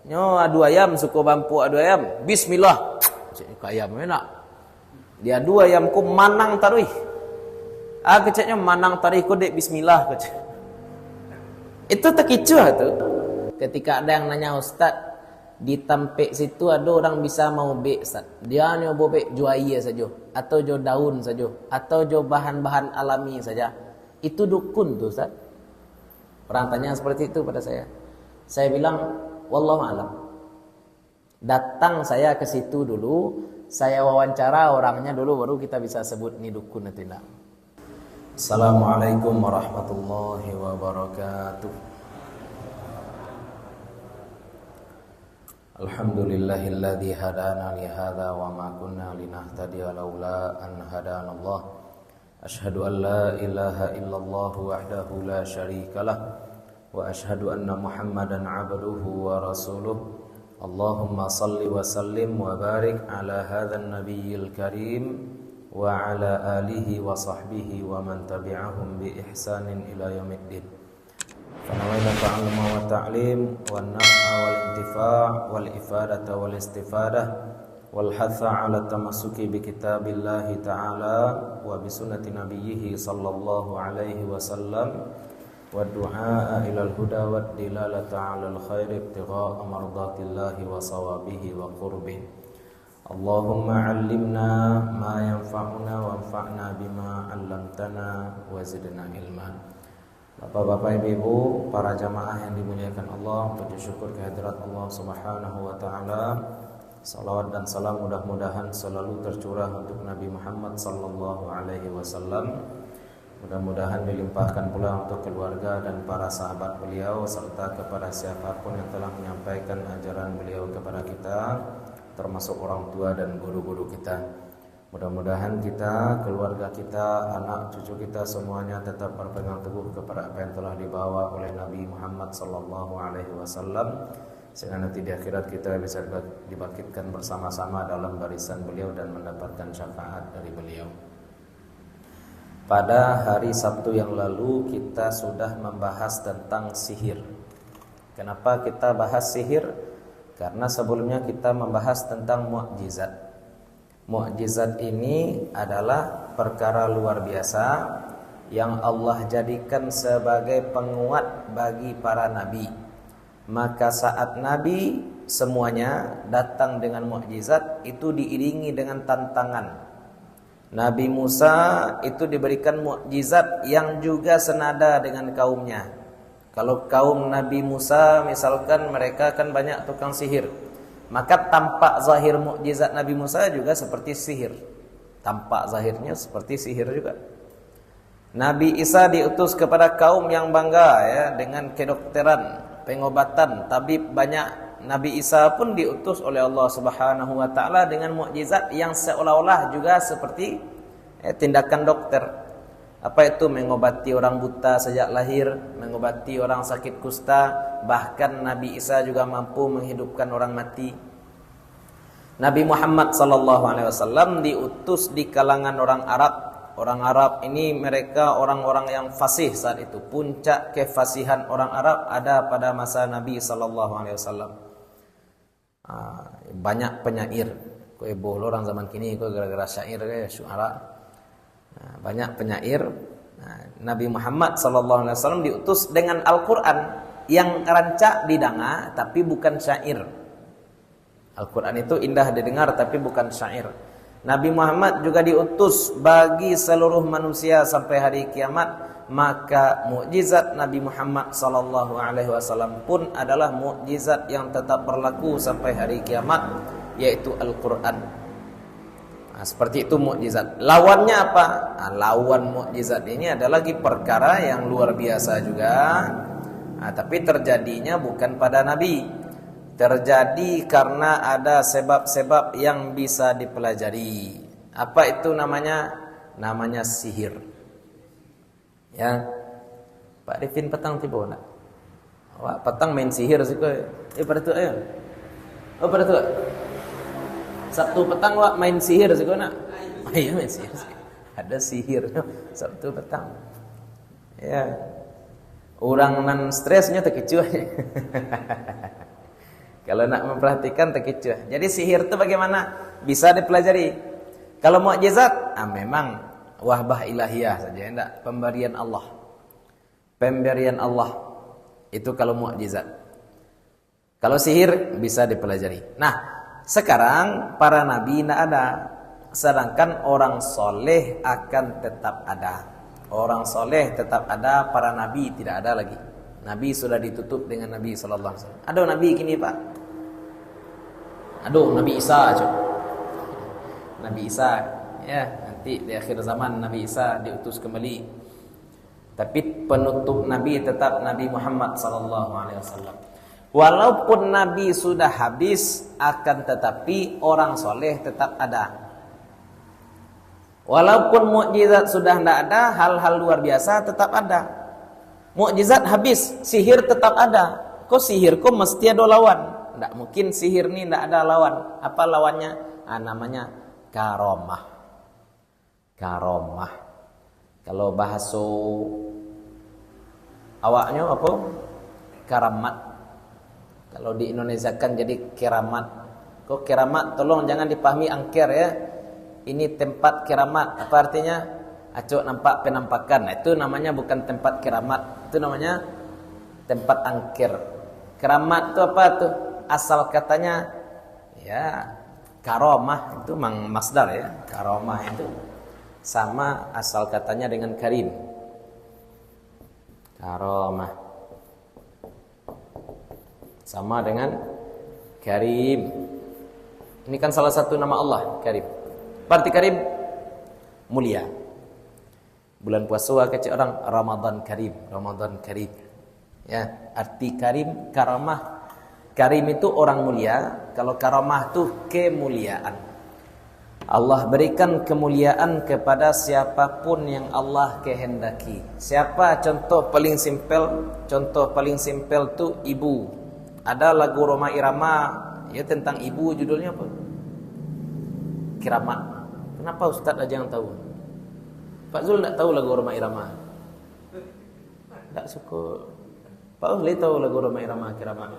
Nyo adu ayam suku bampu adu ayam. Bismillah. Cek ayam enak. Dia adu ayam ku manang taruih. Keceknya manang taruih ku dek bismillah kecek. Itu terkicau tuh. Ketika ada yang nanya Ustaz, di tampek situ ada orang bisa mau bek Ustaz. Dia nyo bek juaya saja atau jo daun saja atau jo bahan-bahan alami saja. Itu dukun tuh Ustaz. Orang tanya seperti itu pada saya. Saya bilang, wallahu a'lam. Datang saya ke situ dulu, saya wawancara orangnya dulu baru kita bisa sebut ini dukun atau tidak. Assalamualaikum warahmatullahi wabarakatuh. Alhamdulillahilladzi hadana li hadza wa ma kunna linahtadiya laula an hadana Allah. Asyhadu an la ilaha illallah wahdahu la syarikalah wa asyhadu anna Muhammadan abduhu wa rasuluh. Allahumma salli wa sallim wa barik ala hadzal nabiyil karim wa ala alihi wa sahbihi wa man tabi'ahum bi ihsanin ila yaumiddin. Fanawaitu ta'alluma wa ta'lim wan naf'a wal intifa' wal ifadata wal istifadah wal hatha 'ala tamassuki bi kitabillahi ta'ala wa bi sunnati nabiyhi sallallahu alaihi wasallam wa du'a ila al-huda wa dilalata 'ala al-khair ibtigha'a mardatillahi wa sawabihi wa qurbih. Allahumma 'allimna ma yanfa'una wanfa'na bima 'allamtana wa zidna ilman. Bapak-bapak, ibu-ibu, para jamaah yang dimuliakan Allah, puji syukur kehadirat Allah Subhanahu wa taala. Salawat dan salam mudah-mudahan selalu tercurah untuk Nabi Muhammad sallallahu alaihi wasallam. Mudah-mudahan dilimpahkan pula untuk keluarga dan para sahabat beliau serta kepada siapapun yang telah menyampaikan ajaran beliau kepada kita, termasuk orang tua dan guru-guru kita. Mudah-mudahan kita, keluarga kita, anak cucu kita semuanya tetap berpegang teguh kepada apa yang telah dibawa oleh Nabi Muhammad sallallahu alaihi wasallam, sehingga nanti di akhirat kita bisa dibangkitkan bersama-sama dalam barisan beliau dan mendapatkan syafaat dari beliau. Pada hari Sabtu yang lalu kita sudah membahas tentang sihir. Kenapa kita bahas sihir? Karena sebelumnya kita membahas tentang mukjizat. Mukjizat ini adalah perkara luar biasa yang Allah jadikan sebagai penguat bagi para nabi. Maka saat nabi semuanya datang dengan mukjizat, itu diiringi dengan tantangan. Nabi Musa itu diberikan mukjizat yang juga senada dengan kaumnya. Kalau kaum Nabi Musa misalkan mereka kan banyak tukang sihir, maka tampak zahir mukjizat Nabi Musa juga seperti sihir. Tampak zahirnya seperti sihir juga. Nabi Isa diutus kepada kaum yang bangga ya dengan kedokteran, pengobatan, tabib banyak. Nabi Isa pun diutus oleh Allah Subhanahu wa taala dengan mukjizat yang seolah-olah juga seperti tindakan dokter. Apa itu? Mengobati orang buta sejak lahir, mengobati orang sakit kusta, bahkan Nabi Isa juga mampu menghidupkan orang mati. Nabi Muhammad sallallahu alaihi wasallam diutus di kalangan orang Arab. Orang Arab ini mereka orang-orang yang fasih saat itu. Puncak kefasihan orang Arab ada pada masa Nabi sallallahu alaihi wasallam. Banyak penyair. Kowe bohong orang zaman kini kowe gara-gara syair kayak syuara. Banyak penyair. Nabi Muhammad sallallahu alaihi wasallam diutus dengan Al-Qur'an yang rancak didengar tapi bukan syair. Al-Qur'an itu indah didengar tapi bukan syair. Nabi Muhammad juga diutus bagi seluruh manusia sampai hari kiamat. Maka mukjizat Nabi Muhammad sallallahu alaihi wasallam pun adalah mukjizat yang tetap berlaku sampai hari kiamat, yaitu Al-Qur'an. Seperti itu mukjizat. Lawannya apa? Lawan mukjizat ini ada lagi perkara yang luar biasa juga. Tapi terjadinya bukan pada Nabi. Terjadi karena ada sebab-sebab yang bisa dipelajari. Apa itu namanya? Namanya sihir. Ya, Pak Rifin petang tiba nak. Wah, petang main sihir sih kau. Pada tu ayo. Oh pada tu. Sabtu petang wak main sihir sih kau nak. Ayo main sihir. Ada sihir Sabtu petang. Ya. Orang nan stresnya terkecuali. Kalau nak memperhatikan terkecoh. Jadi sihir itu bagaimana? Bisa dipelajari. Kalau mukjizat, memang wahbah ilahiyah saja, enggak, pemberian Allah. Pemberian Allah. Itu kalau mukjizat. Kalau sihir bisa dipelajari. Nah, sekarang para nabi tidak ada. Sedangkan orang soleh akan tetap ada. Orang soleh tetap ada, para nabi tidak ada lagi. Nabi sudah ditutup dengan Nabi sallallahu alaihi wasallam. Ada nabi gini, Pak. Aduh, Nabi Isa coba. Nabi Isa, ya, nanti di akhir zaman Nabi Isa diutus kembali. Tapi penutup nabi tetap Nabi Muhammad sallallahu alaihi wasallam. Walaupun nabi sudah habis, akan tetapi orang soleh tetap ada. Walaupun mukjizat sudah tidak ada, hal-hal luar biasa tetap ada. Mukjizat habis, sihir tetap ada. Kok sihir kok mesti ada lawan? Tidak mungkin sihir ini tidak ada lawan. Apa lawannya? Namanya karomah. Karomah. Kalau bahasa awaknya apa? Karamat. Kalau di Indonesia kan jadi keramat. Kok keramat? Tolong jangan dipahami angker ya. Ini tempat keramat. Apa artinya? Acok nampak penampakan. Itu namanya bukan tempat keramat. Itu namanya tempat angker. Keramat itu apa tuh? Asal katanya ya karomah, itu memang masdar ya. Karomah itu sama asal katanya dengan karim. Karomah sama dengan karim. Ini kan salah satu nama Allah, Karim. Berarti Karim mulia. Bulan puasa kecil orang Ramadan Karim, Ramadan Karim. Ya, arti Karim, karamah. Karim itu orang mulia. Kalau karamah itu kemuliaan. Allah berikan kemuliaan kepada siapapun yang Allah kehendaki. Siapa contoh paling simpel? Contoh paling simpel tu ibu. Ada lagu Roma Irama ya tentang ibu, judulnya apa? Kiramat. Kenapa Ustaz aja yang tahu? Pak Zul enggak tahu lagu Roma Irama? Enggak suka. Pak Zul tahu lagu Roma Irama Kiramat?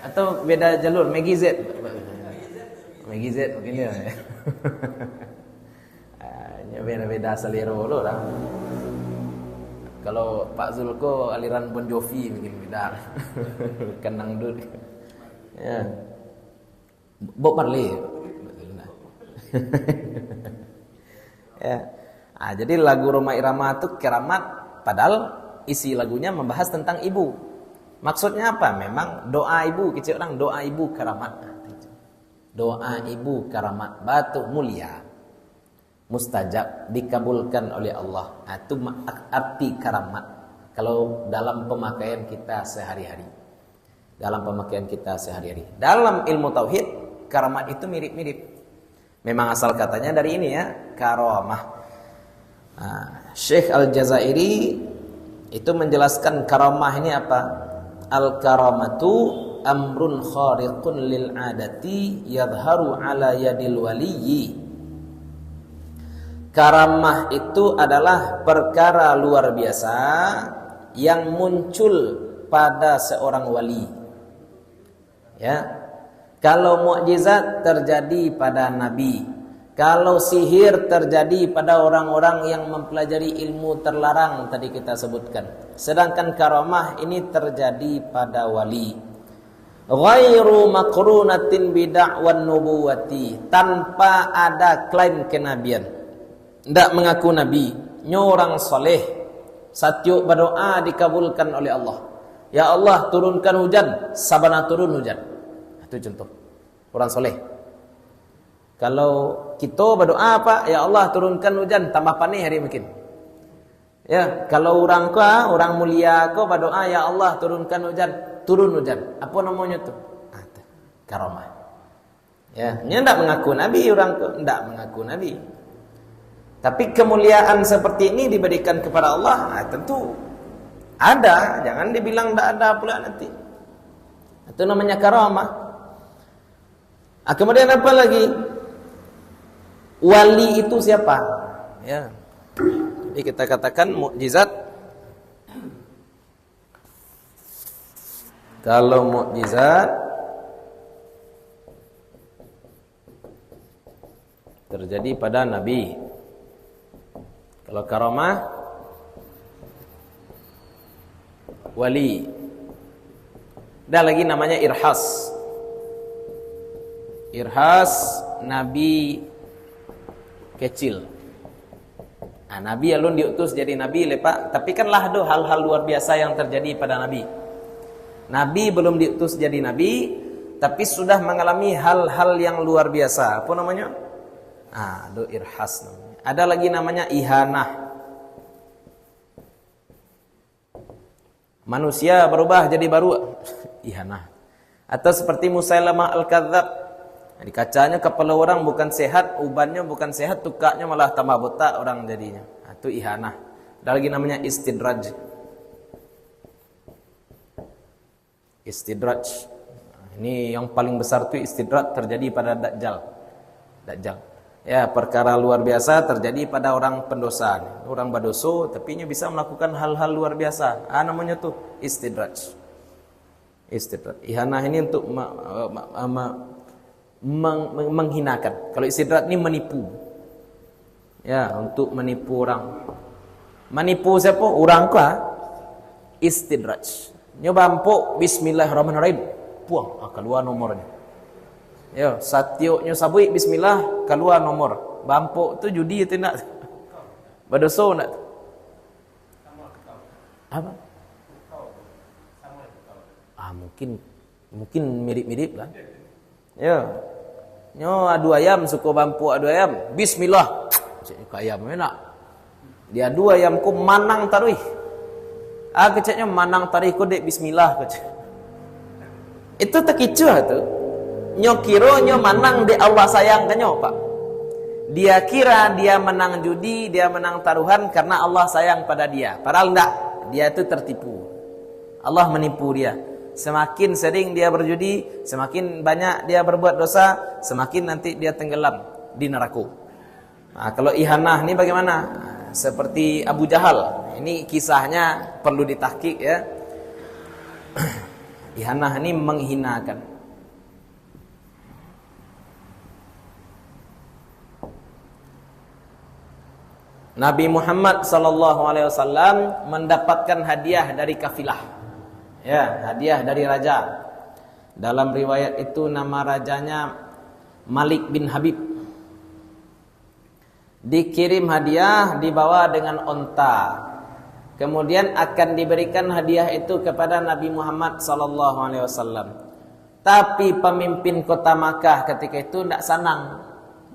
Atau beda jalur, Maggie Z. Maggie Z mungkin ya. Beda-beda selera lo lah. Kalau Pak Zulko aliran Bon Jovi mungkin beda. Kenang dulu. Ya. Bob Marley. Ya. Jadi lagu Roma Irama itu keramat, padahal isi lagunya membahas tentang ibu. Maksudnya apa? Memang doa ibu, kecil orang doa ibu keramat. Doa ibu keramat, batu mulia, mustajab, dikabulkan oleh Allah. Itu arti keramat. Kalau dalam pemakaian kita sehari-hari. Dalam pemakaian kita sehari-hari. Dalam ilmu tauhid, keramat itu mirip-mirip. Memang asal katanya dari ini ya, karamah. Syekh Al-Jazairi itu menjelaskan karamah ini apa? Al-karamatu amrun khariqun lil adati yadharu ala yadil waliyyi. Karamah itu adalah perkara luar biasa yang muncul pada seorang wali. Ya. Kalau mukjizat terjadi pada nabi, kalau sihir terjadi pada orang-orang yang mempelajari ilmu terlarang tadi kita sebutkan. Sedangkan karamah ini terjadi pada wali. Ghairu maqrunatin bid'awan nubuwati, tanpa ada klaim kenabian. Tidak mengaku nabi, nyorang soleh. Satyo berdoa dikabulkan oleh Allah. Ya Allah turunkan hujan, sabana turun hujan. Itu contoh orang soleh. Kalau kita berdoa apa? Ya Allah turunkan hujan, tambah panih hari mungkin. Ya, kalau orang mulia ko berdoa ya Allah turunkan hujan, turun hujan. Apa namanya tu? Karamah. Ya, dia tidak mengaku nabi, orang ko tidak mengaku nabi. Tapi kemuliaan seperti ini diberikan kepada Allah, tentu ada, jangan dibilang tidak ada pula nanti. Itu namanya karamah. Kemudian apa lagi? Wali itu siapa? Ya. Jadi kita katakan mukjizat Kalau mukjizat terjadi pada Nabi. Kalau karamah wali. Ada lagi namanya irhas. Irhas Nabi kecil. Nabi alun diutus jadi Nabi lepak. Tapi kan lah do hal-hal luar biasa yang terjadi pada Nabi. Nabi belum diutus jadi Nabi, tapi sudah mengalami hal-hal yang luar biasa. Apa namanya? Do irhas namanya. Ada lagi namanya ihanah. Manusia berubah jadi baru. Ihanah. Atau seperti Musailamah Al-Kadzdzab. Di kacanya kepala orang bukan sehat, ubannya bukan sehat, tukaknya malah tambah botak orang jadinya. Itu ihanah. Ada lagi namanya istidraj. Istidraj. Ini yang paling besar itu istidraj terjadi pada Dajjal. Ya, perkara luar biasa terjadi pada orang pendosa. Orang berdosa tapi bisa melakukan hal-hal luar biasa. Namanya tuh istidraj. Istidraj. Ihanah ini untuk menghinakan. Kalau istidraj ini menipu. Ya, untuk menipu orang. Menipu siapa? Orang kah? Istidraj. Nyoba empuk bismillahirrahmanirrahim. Puang, keluar nomornya. Ya, satioknya sabui bismillah, keluar nomor. Bampuk tu judi itu nak. Berdosa nak. Apa? Mungkin mirip-mirip lah. Ya. Nyo adu ayam suka bampu adu ayam. Bismillah. Cek ayam enak. Dia adu ayam ku manang tarui. Keceknya manang tarui ku dek bismillah kecek. Itu terkicau tu. Nyo kira nyo manang dek Allah sayang kan nyo, Pak. Dia kira dia menang judi, dia menang taruhan karena Allah sayang pada dia. Padahal enggak. Dia itu tertipu. Allah menipu dia. Semakin sering dia berjudi, semakin banyak dia berbuat dosa, semakin nanti dia tenggelam di neraka. Kalau ihanah ini bagaimana? Seperti Abu Jahal. Ini kisahnya perlu ditahqiq ya. Ihanah ini menghinakan. Nabi Muhammad SAW mendapatkan hadiah dari kafilah. Ya, hadiah dari raja. Dalam riwayat itu nama rajanya Malik bin Habib. Dikirim hadiah dibawa dengan onta. Kemudian akan diberikan hadiah itu kepada Nabi Muhammad SAW. Tapi pemimpin kota Makkah ketika itu tidak senang.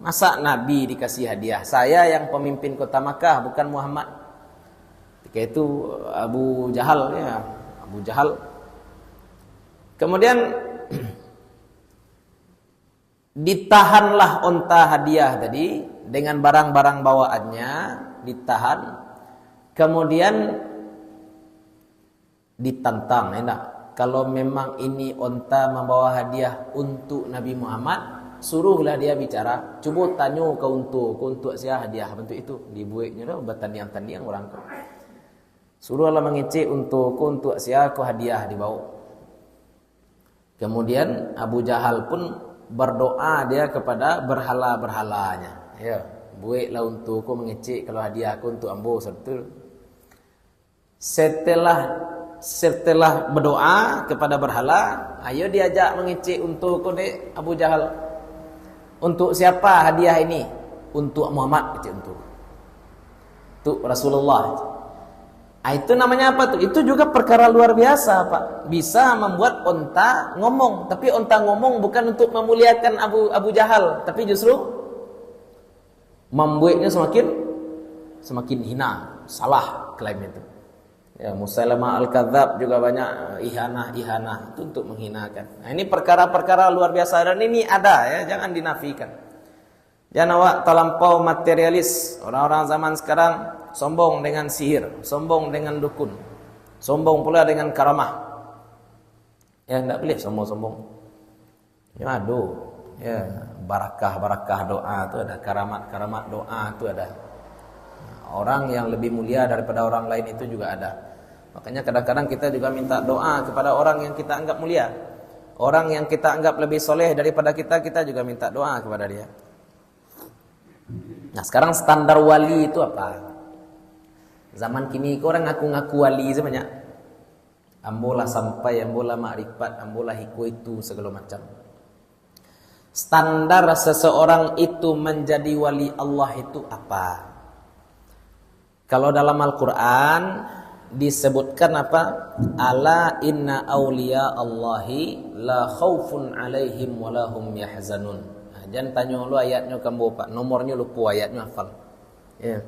Masa Nabi dikasih hadiah? Saya yang pemimpin kota Makkah, bukan Muhammad. Ketika itu Abu Jahal ya. Abu Jahal. Kemudian ditahanlah onta hadiah tadi dengan barang-barang bawaannya, ditahan. Kemudian ditantang, enak. Kalau memang ini onta membawa hadiah untuk Nabi Muhammad, suruhlah dia bicara. Coba tanya ke untuk siapa hadiah bentuk itu. Dibuatnya dah bertanding-tanding orang kau. Suruhlah mengecek untuk siapa hadiah dibawa. Kemudian Abu Jahal pun berdoa dia kepada berhala-berhalanya. Ya, buatlah untukku mengecek kalau hadiah aku untuk ambo betul. Setelah berdoa kepada berhala, ayo diajak mengecek untukku dek Abu Jahal. Untuk siapa hadiah ini? Untuk Muhammad, kecek untuk Rasulullah. Itu namanya apa tuh? Itu juga perkara luar biasa, Pak. Bisa membuat onta ngomong, tapi onta ngomong bukan untuk memuliakan Abu Jahal, tapi justru membuatnya semakin hina, salah klaim itu. Ya, Musailamah Al-Kadzdzab juga banyak ihanah itu untuk menghinakan. Nah, ini perkara-perkara luar biasa dan ini ada ya, jangan dinafikan. Jangan awak terlampau materialis. Orang-orang zaman sekarang sombong dengan sihir, sombong dengan dukun, sombong pula dengan karamah. Ya, tidak boleh sombong-sombong. Ya, ya, barakah doa itu ada, karamat doa itu ada. Orang yang lebih mulia daripada orang lain itu juga ada. Makanya kadang-kadang kita juga minta doa kepada orang yang kita anggap mulia. Orang yang kita anggap lebih soleh daripada kita, kita juga minta doa kepada dia. Nah sekarang standar wali itu apa? Zaman kini orang ngaku-ngaku wali sebanyak. Ambolah sampai, ambolah makrifat, ambolah hiku itu segala macam. Standar seseorang itu menjadi wali Allah itu apa? Kalau dalam Al-Quran disebutkan apa? Ala inna awliya Allahi la khawfun alaihim walahum yahzanun. Nah, jangan tanya lu ayatnya kamu Pak, nomornya lupa, ayatnya hafal. Ya.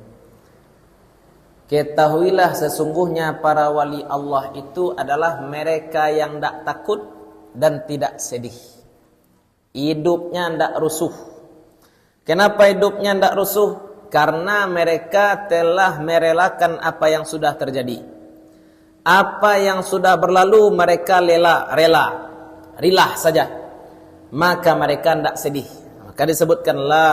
Ketahuilah sesungguhnya para wali Allah itu adalah mereka yang tidak takut dan tidak sedih. Hidupnya tidak rusuh. Kenapa hidupnya tidak rusuh? Karena mereka telah merelakan apa yang sudah terjadi. Apa yang sudah berlalu mereka rilah saja. Maka mereka tidak sedih. Maka disebutkan la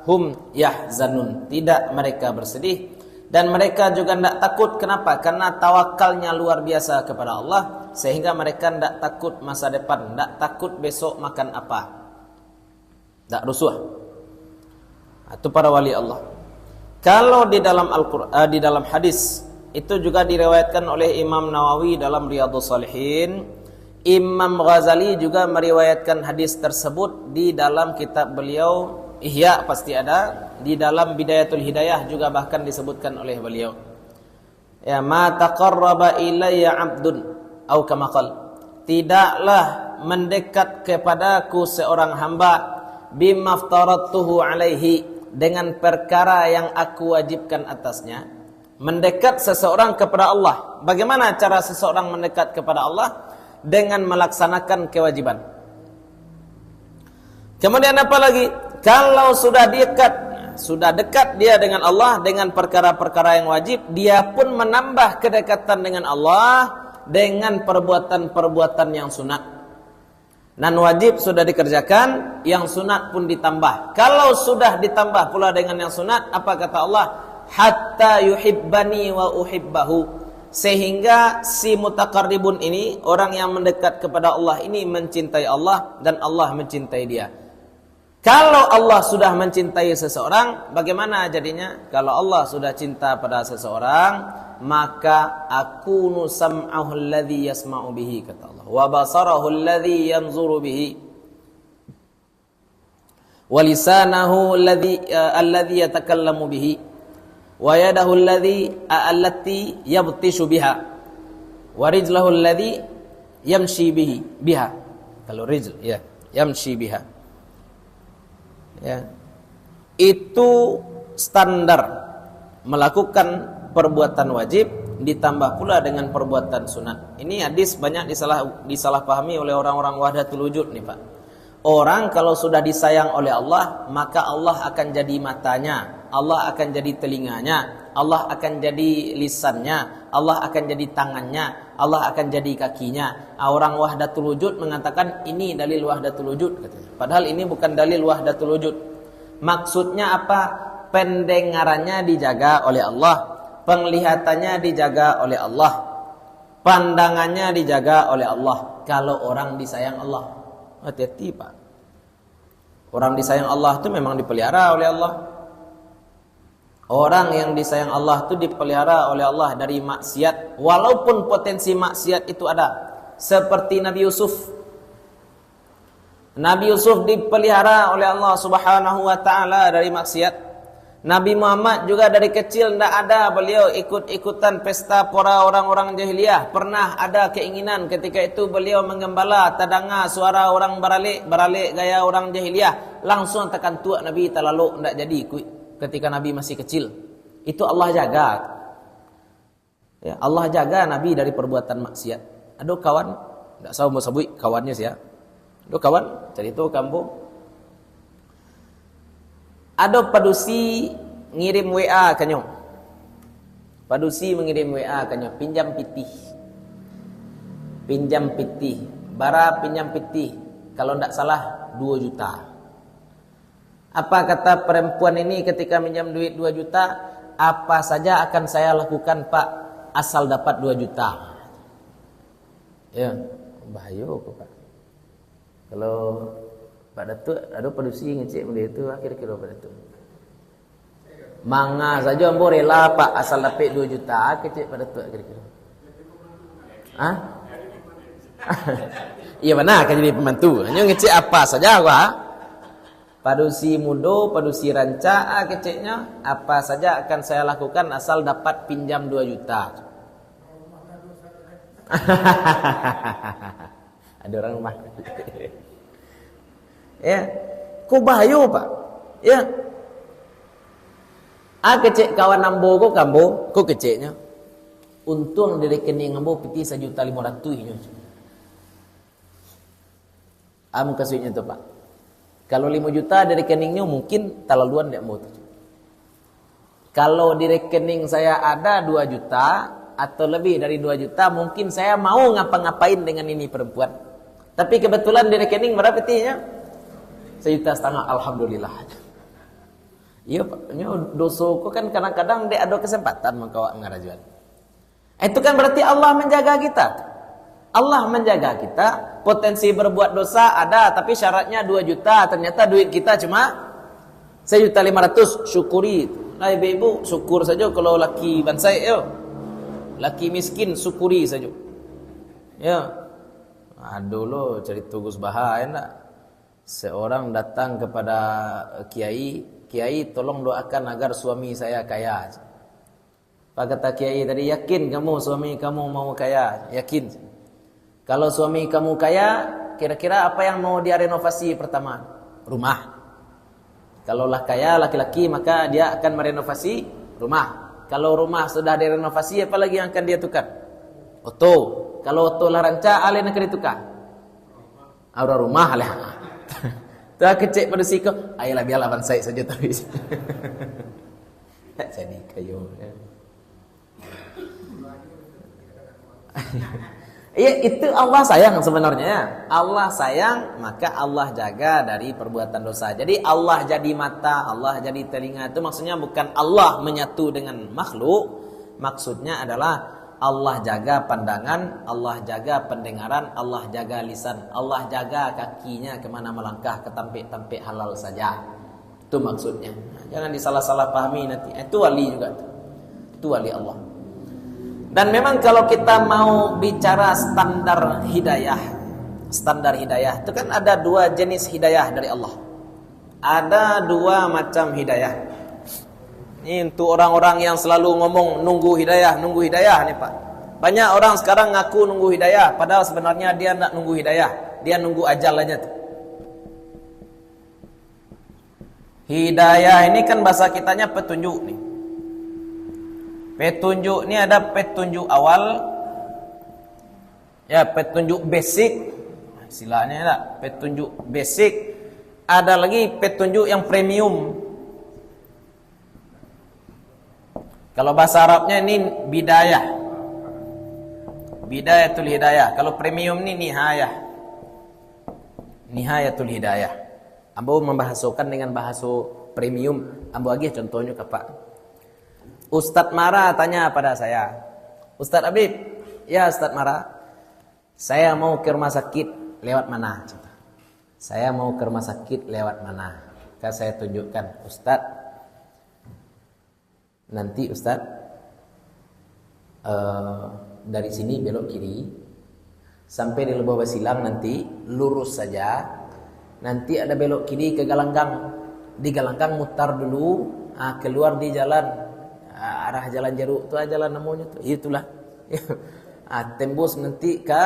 hum yahzanun. Tidak mereka bersedih. Dan mereka juga tidak takut. Kenapa? Karena tawakalnya luar biasa kepada Allah. Sehingga mereka tidak takut masa depan. Tidak takut besok makan apa. Tidak rusuh. Itu para wali Allah. Kalau di dalam Al-Quran, di dalam hadis, itu juga diriwayatkan oleh Imam Nawawi dalam Riyadhus Shalihin. Imam Ghazali juga meriwayatkan hadis tersebut di dalam kitab beliau Ihya, pasti ada. Di dalam Bidayatul Hidayah juga bahkan disebutkan oleh beliau. Ya, ma taqarraba ilayya 'abdun au kama qala. Tidaklah mendekat kepadaku seorang hamba bimaftaratuhu alaihi, dengan perkara yang aku wajibkan atasnya. Mendekat seseorang kepada Allah. Bagaimana cara seseorang mendekat kepada Allah? Dengan melaksanakan kewajiban. Kemudian apa lagi? Kalau sudah dekat dia dengan Allah dengan perkara-perkara yang wajib, dia pun menambah kedekatan dengan Allah dengan perbuatan-perbuatan yang sunat. Dan wajib sudah dikerjakan, yang sunat pun ditambah. Kalau sudah ditambah pula dengan yang sunat, apa kata Allah? Hatta yuhibbani wa uhibbahu. Sehingga si mutaqarribun ini, orang yang mendekat kepada Allah ini mencintai Allah dan Allah mencintai dia. Kalau Allah sudah mencintai seseorang, bagaimana jadinya? Kalau Allah sudah cinta pada seseorang, maka akunu sam'ahu alladhi yasma'u bihi, kata Allah, wa basarahu alladhi yanzuru bihi, wa lisanahu alladhi yatakallamu bihi, wa yadahu allati yabtishu biha, wa rijlahu alladhi yamshi biha. Kalau rijl, ya, yamshi biha. Ya. Itu standar melakukan perbuatan wajib ditambah pula dengan perbuatan sunat. Ini hadis banyak disalahpahami oleh orang-orang wahdatul wujud nih Pak. Orang kalau sudah disayang oleh Allah, maka Allah akan jadi matanya, Allah akan jadi telinganya, Allah akan jadi lisannya, Allah akan jadi tangannya, Allah akan jadi kakinya. Orang wahdatul wujud mengatakan ini dalil wahdatul wujud, katanya. Padahal ini bukan dalil wahdatul wujud. Maksudnya apa? Pendengarannya dijaga oleh Allah, penglihatannya dijaga oleh Allah, pandangannya dijaga oleh Allah. Kalau orang disayang Allah, hati-hati Pak. Orang disayang Allah itu memang dipelihara oleh Allah. Orang yang disayang Allah itu dipelihara oleh Allah dari maksiat, walaupun potensi maksiat itu ada. Seperti Nabi Yusuf. Nabi Yusuf dipelihara oleh Allah Subhanahu wa taala dari maksiat. Nabi Muhammad juga dari kecil tidak ada beliau ikut-ikutan pesta pora orang-orang jahiliyah. Pernah ada keinginan ketika itu beliau menggembala, terdengar suara orang beralik gaya orang jahiliyah. Langsung tekan tuak Nabi terlalu tidak jadi ikut ketika Nabi masih kecil. Itu Allah jaga. Ya, Allah jaga Nabi dari perbuatan maksiat. Ada kawan, tidak tahu mau sebut kawannya sih ya. Ada kawan, cerita kampung. Ada padusi ngirim WA kanyo. Padusi mengirim WA kanyo, pinjam pitih. Pinjam pitih. Bara pinjam pitih. Kalau tidak salah 2 juta. Apa kata perempuan ini ketika minjam duit 2 juta? Apa saja akan saya lakukan Pak asal dapat 2 juta. Ya, bahaya kok Pak. Kalau Pak Datuk ada produksi ngecek benda itu kira-kira Pak Datuk. Manga saja ambo rela Pak asal dapat 2 juta kecek Pak Datuk kira-kira. Hah? Iya mana akan jadi pembantu. Hanya ngecek apa saja gua. Padusi mudo, padusi ranca keceknya apa saja akan saya lakukan asal dapat pinjam 2 juta. Ada orang rumah. Ya, ku bahayo Pak. Ya. Kecek kawan ambo ko kambo, ko keceknya. Untung dari rekening ambo piti 1.500.000 ini. Am kasihnya tu Pak. Kalau 5 juta dari rekeningnya mungkin terlaluan tidak mau. Kalau di rekening saya ada 2 juta atau lebih dari 2 juta, mungkin saya mau ngapa-ngapain dengan ini perempuan. Tapi kebetulan di rekening berapa petinya? 1,5 juta, alhamdulillah. Iya Pak, dosaku kan kadang-kadang dia ada kesempatan mengkawak ngarajuan. Itu kan berarti Allah menjaga kita. Allah menjaga kita. Potensi berbuat dosa ada, tapi syaratnya 2 juta. Ternyata duit kita cuma 1.500.000. Syukuri. Nah ibu-ibu syukur saja kalau laki bansai yo. Laki miskin syukuri saja. Ya. Aduh lo cerita Gus Baha enggak. Seorang datang kepada Kiai tolong doakan agar suami saya kaya. Pak kata Kiai tadi, yakin kamu suami kamu mau kaya? Yakin. Kalau suami kamu kaya, kira-kira apa yang mau dia renovasi pertama? Rumah. Kalaulah kaya laki-laki, maka dia akan merenovasi rumah. Kalau rumah sudah direnovasi, apa lagi yang akan dia tukar? Oto. Kalau oto lah ranca, alih nak ditukar. Aura rumah lah. Tak kecek pada siko, ayolah biarlah bansai saja terus. Tak jadi kayu. Ya, itu Allah sayang sebenarnya. Allah sayang, maka Allah jaga dari perbuatan dosa. Jadi Allah jadi mata, Allah jadi telinga. Itu maksudnya bukan Allah menyatu dengan makhluk. Maksudnya adalah Allah jaga pandangan, Allah jaga pendengaran, Allah jaga lisan, Allah jaga kakinya kemana melangkah, ke tampik-tampik halal saja. Itu maksudnya. Jangan disalah-salah pahami nanti. Itu wali juga. Itu wali Allah. Dan memang kalau kita mau bicara standar hidayah itu kan ada 2 jenis hidayah dari Allah. Ada 2 macam hidayah. Ini untuk orang-orang yang selalu ngomong nunggu hidayah nih Pak. Banyak orang sekarang ngaku nunggu hidayah, padahal sebenarnya dia tidak nunggu hidayah, dia nunggu ajal aja tuh. Hidayah ini kan bahasa kitanya petunjuk nih. Petunjuk ini ada petunjuk awal, ya petunjuk basic, istilahnya lah, petunjuk basic. Ada lagi petunjuk yang premium. Kalau bahasa Arabnya ini bidayah, bidayatul hidayah. Kalau premium ini nihayah, nihayatul hidayah. Ambo membahasakan dengan bahasa premium. Ambo lagi contohnya ke Pak. Ustadz Mara tanya pada saya, Ustadz Habib, ya Ustadz Mara, saya mau ke rumah sakit lewat mana? Saya mau ke rumah sakit lewat mana? Kan saya tunjukkan, Ustadz, nanti Ustadz dari sini belok kiri sampai di Lubang Basilang, nanti lurus saja, nanti ada belok kiri ke Galanggang, di Galanggang mutar dulu, keluar di jalan arah jalan Jeruk tu, jalan namanya tu, itulah. Tembus nanti ke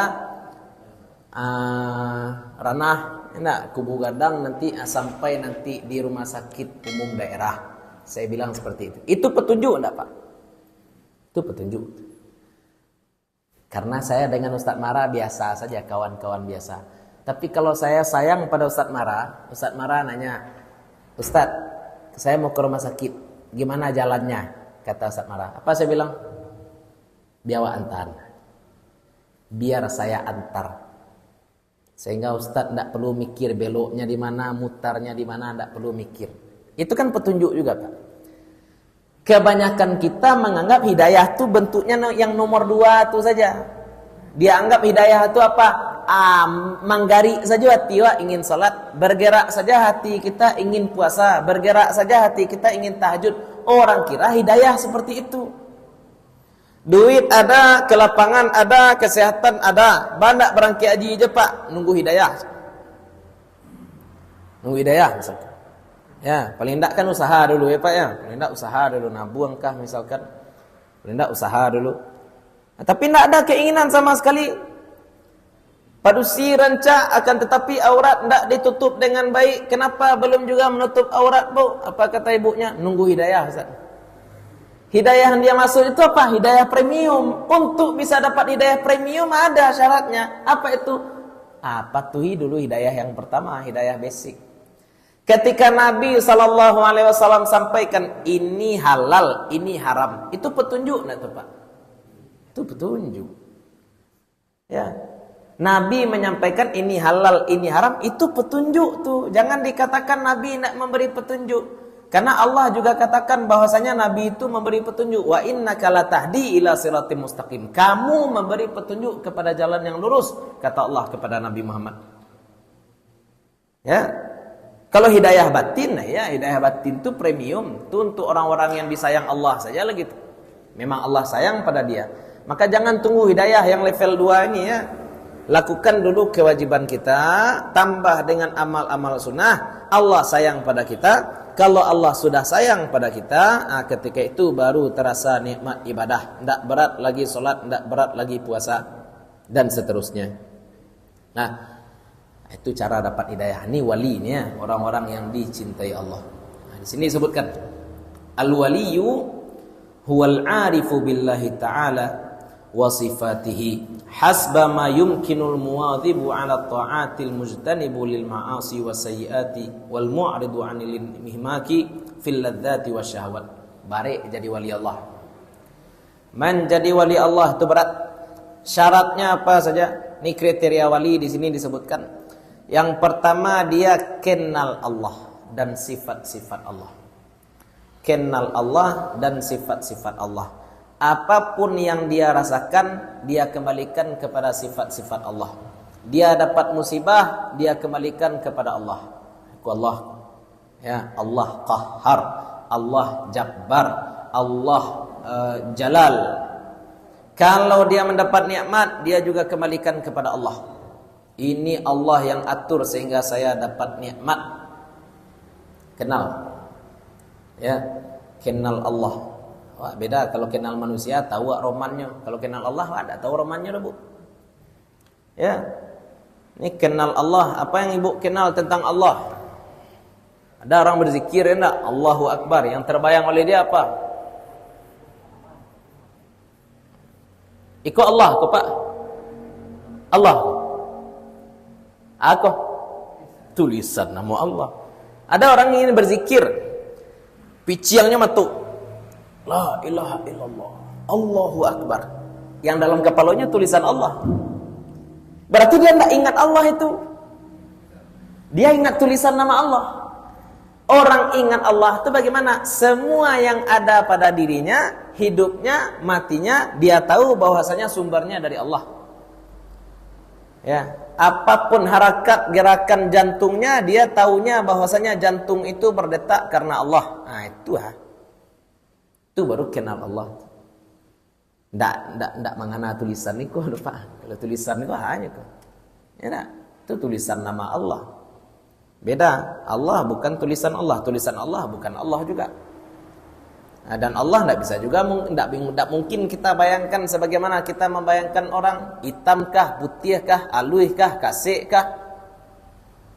ranah enak Kubu Gadang, nanti sampai nanti di rumah sakit umum daerah. Saya bilang seperti itu. Itu petunjuk enggak Pak? Itu petunjuk. Karena saya dengan Ustadz Mara biasa saja, kawan-kawan biasa. Tapi kalau saya sayang pada Ustadz Mara nanya, Ustadz, saya mau ke rumah sakit, gimana jalannya? Kata Ustadz Mara. Apa saya bilang? Biawa antar. Biar saya antar. Sehingga Ustadz tidak perlu mikir beloknya di mana, mutarnya di mana, tidak perlu mikir. Itu kan petunjuk juga Pak. Kebanyakan kita menganggap hidayah itu bentuknya yang nomor 2 itu saja. Dia anggap hidayah itu apa? Menggari saja hati ingin salat, bergerak saja hati kita ingin puasa, bergerak saja hati kita ingin tahajud. Orang kira hidayah seperti itu. Duit ada, kelapangan ada, kesehatan ada, banyak berangkat haji aja Pak, nunggu hidayah. Nunggu hidayah misalkan. Ya, paling tidak kan usaha dulu ya Pak ya. Paling tidak usaha dulu, nabung kah misalkan. Paling tidak usaha dulu. Nah, tapi tidak ada keinginan sama sekali. Padusi rancak akan tetapi aurat tidak ditutup dengan baik. Kenapa belum juga menutup aurat Bu? Apa kata ibunya? Nunggu hidayah Ustaz. Hidayah yang dia maksud itu apa? Hidayah premium. Untuk bisa dapat hidayah premium ada syaratnya. Apa itu? Patuhi dulu hidayah yang pertama, hidayah basic. Ketika Nabi SAW sampaikan ini halal, ini haram, itu petunjuk enggak tuh Pak? Itu petunjuk. Ya. Nabi menyampaikan ini halal, ini haram, itu petunjuk tuh. Jangan dikatakan Nabi tidak memberi petunjuk. Karena Allah juga katakan bahwasanya Nabi itu memberi petunjuk. Wa innaka latahdi ila siratim mustaqim. Kamu memberi petunjuk kepada jalan yang lurus, kata Allah kepada Nabi Muhammad. Ya. Kalau hidayah batin, ya hidayah batin itu premium. Itu untuk orang-orang yang disayang Allah saja lah gitu. Memang Allah sayang pada dia. Maka jangan tunggu hidayah yang level 2 ini ya. Lakukan dulu kewajiban kita, tambah dengan amal-amal sunnah. Allah sayang pada kita. Kalau Allah sudah sayang pada kita, ketika itu baru terasa nikmat ibadah. Tidak berat lagi sholat, tidak berat lagi puasa, dan seterusnya. Nah, itu cara dapat hidayah. Ini wali ini ya, orang-orang yang dicintai Allah. Nah, di sini disebutkan al-waliyu huwal arifu billahi ta'ala wa sifatihi hasba ma yumkinul muwadhibu ala ta'atil mujtanibu lil ma'asi wa sayyiati wal mu'ridu 'anil mihmaki fil ladzati wasyahwat. Baik jadi wali Allah. Menjadi wali Allah itu berat. Syaratnya apa saja? Ini kriteria wali di sini disebutkan. Yang pertama dia kenal Allah dan sifat-sifat Allah. Kenal Allah dan sifat-sifat Allah. Apapun yang dia rasakan, dia kembalikan kepada sifat-sifat Allah. Dia dapat musibah, dia kembalikan kepada Allah. Allah, ya Allah Qahhar, Allah Jabbar, Allah Jalal. Kalau dia mendapat nikmat, dia juga kembalikan kepada Allah. Ini Allah yang atur sehingga saya dapat nikmat. Kenal, ya, kenal Allah. Wah, beda kalau kenal manusia tahu romannya. Kalau kenal Allah ada tahu romannya dah Bu. Ya. Ini kenal Allah. Apa yang Ibu kenal tentang Allah? Ada orang berzikir enggak? Allahu Akbar. Yang terbayang oleh dia apa? Ikut Allah, kok Pak? Allah. Aku tulisan nama Allah. Ada orang yang ingin berzikir, piciangnya matuk. La ilaha illallah, Allahu Akbar. Yang dalam kepalanya tulisan Allah. Berarti dia tidak ingat Allah itu. Dia ingat tulisan nama Allah. Orang ingat Allah itu bagaimana? Semua yang ada pada dirinya, hidupnya, matinya, dia tahu bahwasanya sumbernya dari Allah. Ya, apapun harakat gerakan jantungnya, dia tahunya bahwasanya jantung itu berdetak karena Allah. Nah, itu baru kenal Allah. Ndak mengana tulisan niku Pak. Kalau tulisan niku hanya kok. Ya enggak? Itu tulisan nama Allah. Beda. Allah bukan tulisan Allah, tulisan Allah bukan Allah juga. Nah, dan Allah ndak bisa juga ndak mungkin kita bayangkan sebagaimana kita membayangkan orang hitamkah, putihkah, aluihkah, kasikah.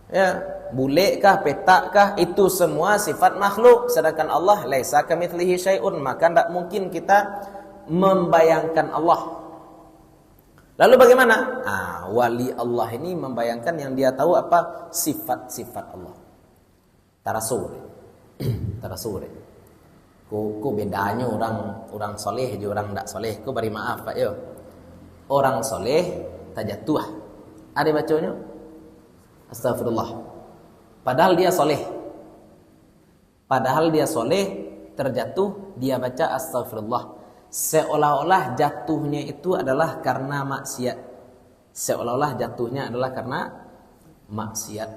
Ya, bulekkah, petakkah, itu semua sifat makhluk. Sedangkan Allah laisa kamitslihi syai'un, maka tidak mungkin kita membayangkan Allah. Lalu bagaimana? Wali Allah ini membayangkan yang dia tahu apa? Sifat-sifat Allah. Tarasur. Ku bedanya orang soleh je orang tidak soleh. Ku beri maaf Pak yo. Orang soleh tajatuh. Ada bacanya? Astagfirullah. Padahal dia soleh. terjatuh, dia baca astaghfirullah. Seolah-olah jatuhnya itu adalah karena maksiat. Seolah-olah jatuhnya adalah karena maksiat.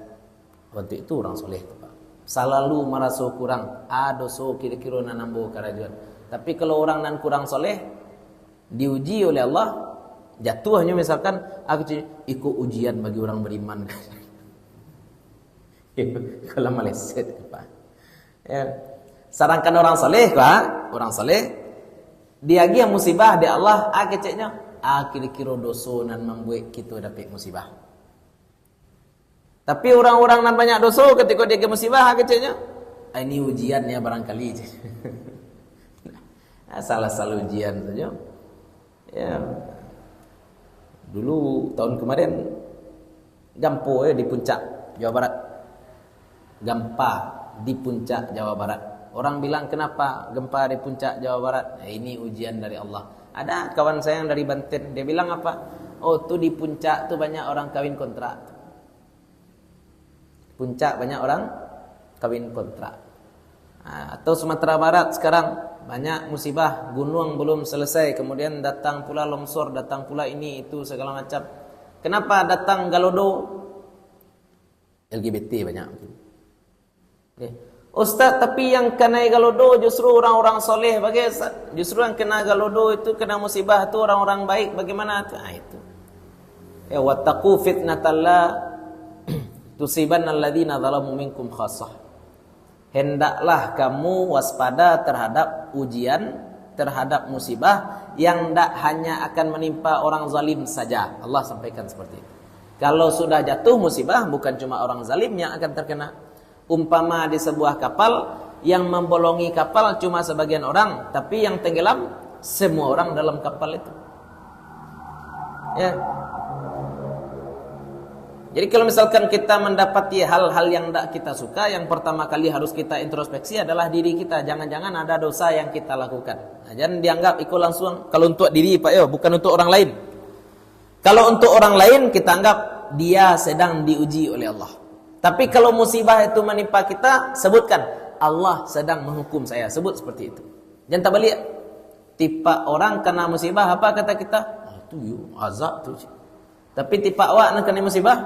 Waktu itu orang soleh, Pak. Selalu merasa kurang. Dosa kira-kira nanambo karajuan. Tapi kalau orang nan kurang soleh, diuji oleh Allah, jatuhnya misalkan ikut ujian bagi orang beriman. Kalau meleset, Pak. Ya. Sarangkan orang soleh, Pak. Orang soleh, dia yang musibah di Allah, keceknya, kira-kira dosa nan membuat kita dapat musibah. Tapi orang-orang nan banyak dosa ketika dia ke musibah, keceknya, ini ujiannya barangkali. Salah ujian saja. Ya. Dulu tahun kemarin Gampo di puncak Jawa Barat. Gempa di puncak Jawa Barat. Orang bilang kenapa gempa di puncak Jawa Barat? Ini ujian dari Allah. Ada kawan saya yang dari Banten, dia bilang apa? Tuh di puncak tuh banyak orang kawin kontrak. Puncak banyak orang kawin kontrak. Atau Sumatera Barat sekarang banyak musibah, gunung belum selesai, kemudian datang pula longsor, datang pula ini itu segala macam. Kenapa datang Galodo? LGBT banyak. Ustaz, tapi yang kena Galodo justru orang-orang soleh. Bagaimana? Justru yang kena Galodo itu, kena musibah itu orang-orang baik. Bagaimana? Itu. Ya, wattaqu fitnatallah tusibanna alladzina zalamu minkum khassah. Hendaklah kamu waspada terhadap ujian, terhadap musibah yang tidak hanya akan menimpa orang zalim saja. Allah sampaikan seperti itu. Kalau sudah jatuh musibah, bukan cuma orang zalim yang akan terkena. Umpama di sebuah kapal, yang membolongi kapal cuma sebagian orang, tapi yang tenggelam semua orang dalam kapal itu. Ya. Jadi kalau misalkan kita mendapati hal-hal yang tidak kita suka, yang pertama kali harus kita introspeksi adalah diri kita. Jangan-jangan ada dosa yang kita lakukan. Jangan dianggap ikut langsung. Kalau untuk diri Pak, bukan untuk orang lain. Kalau untuk orang lain, kita anggap dia sedang diuji oleh Allah. Tapi kalau musibah itu menimpa kita, sebutkan Allah sedang menghukum saya. Sebut seperti itu. Jangan tak balik. Tipa orang kena musibah, apa kata kita? Itu azab tu. Tapi tipa awak nak kena musibah,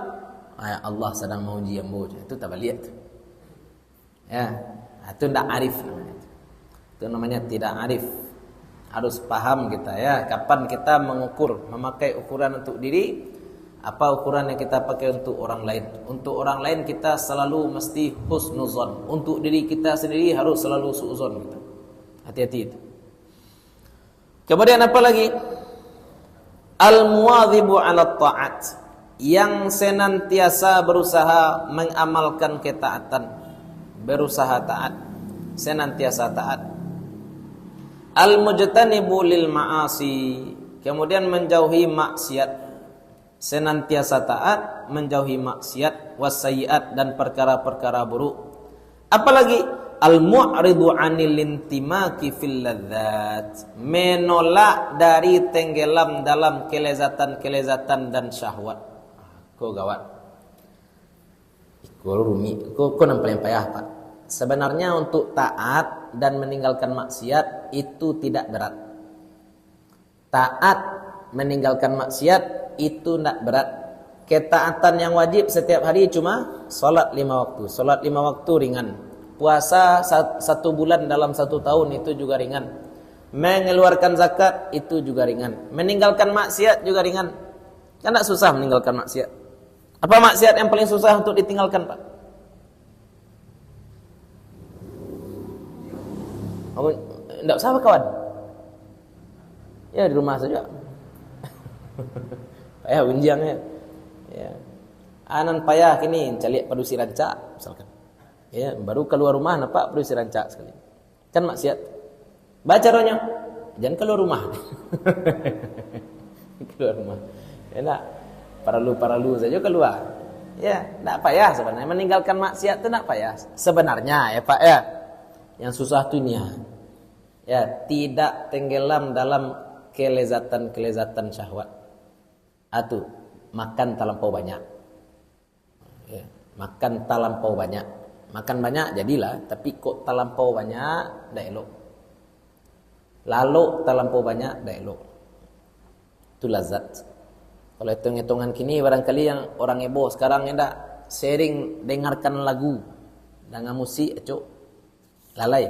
Allah sedang menguji ambo. Itu tak balik. Ya, itu tidak arif namanya. Itu namanya tidak arif. Harus paham kita ya, kapan kita mengukur, memakai ukuran untuk diri. Apa ukuran yang kita pakai untuk orang lain? Untuk orang lain kita selalu mesti husnuzon. Untuk diri kita sendiri harus selalu suuzon gitu. Hati-hati itu. Kemudian apa lagi? Al-muwadhibu 'ala ta'at. Yang senantiasa berusaha mengamalkan ketaatan. Berusaha taat. Senantiasa taat. Al-mujtanibu lil ma'asi. Kemudian menjauhi maksiat. Senantiasa taat, menjauhi maksiat, wassayiat dan perkara-perkara buruk. Apalagi al-mu'ridu 'anil intimaki fil ladzat, menolak dari tenggelam dalam kelezatan-kelezatan dan syahwat. Kau gawat. Kau rumit, kau nampak payah Pak. Sebenarnya untuk taat dan meninggalkan maksiat itu tidak berat. Taat meninggalkan maksiat itu tidak berat. Ketaatan yang wajib setiap hari cuma solat 5 waktu. Solat 5 waktu ringan. Puasa 1 bulan dalam 1 tahun itu juga ringan. Mengeluarkan zakat itu juga ringan. Meninggalkan maksiat juga ringan. Kan tidak susah meninggalkan maksiat. Apa maksiat yang paling susah untuk ditinggalkan Pak? Tidak usah kawan. Ya di rumah saja. Payah unjangnya. Ya. Anan payah kini cari padusi rancak misalkan. Ya, baru keluar rumah nampak padusi rancak sekali. Kan maksiat. Baca rohnya. Jangan keluar rumah. Keluar rumah. Ya enggak. Paralu saja keluar. Ya, enggak payah sebenarnya meninggalkan maksiat itu enggak payah. Sebenarnya ya Pak ya. Yang susah tu ini ya, tidak tenggelam dalam kelezatan-kelezatan syahwat. Makan terlampau banyak. Ya, makan terlampau banyak. Makan banyak jadilah, tapi kok terlampau banyak dah elok. Lalu terlampau banyak dah elok. Itu lazat. Kalau hitung-hitungan kini barangkali yang orang heboh sekarang hendak sharing dengarkan lagu dengan musik acuk lalai.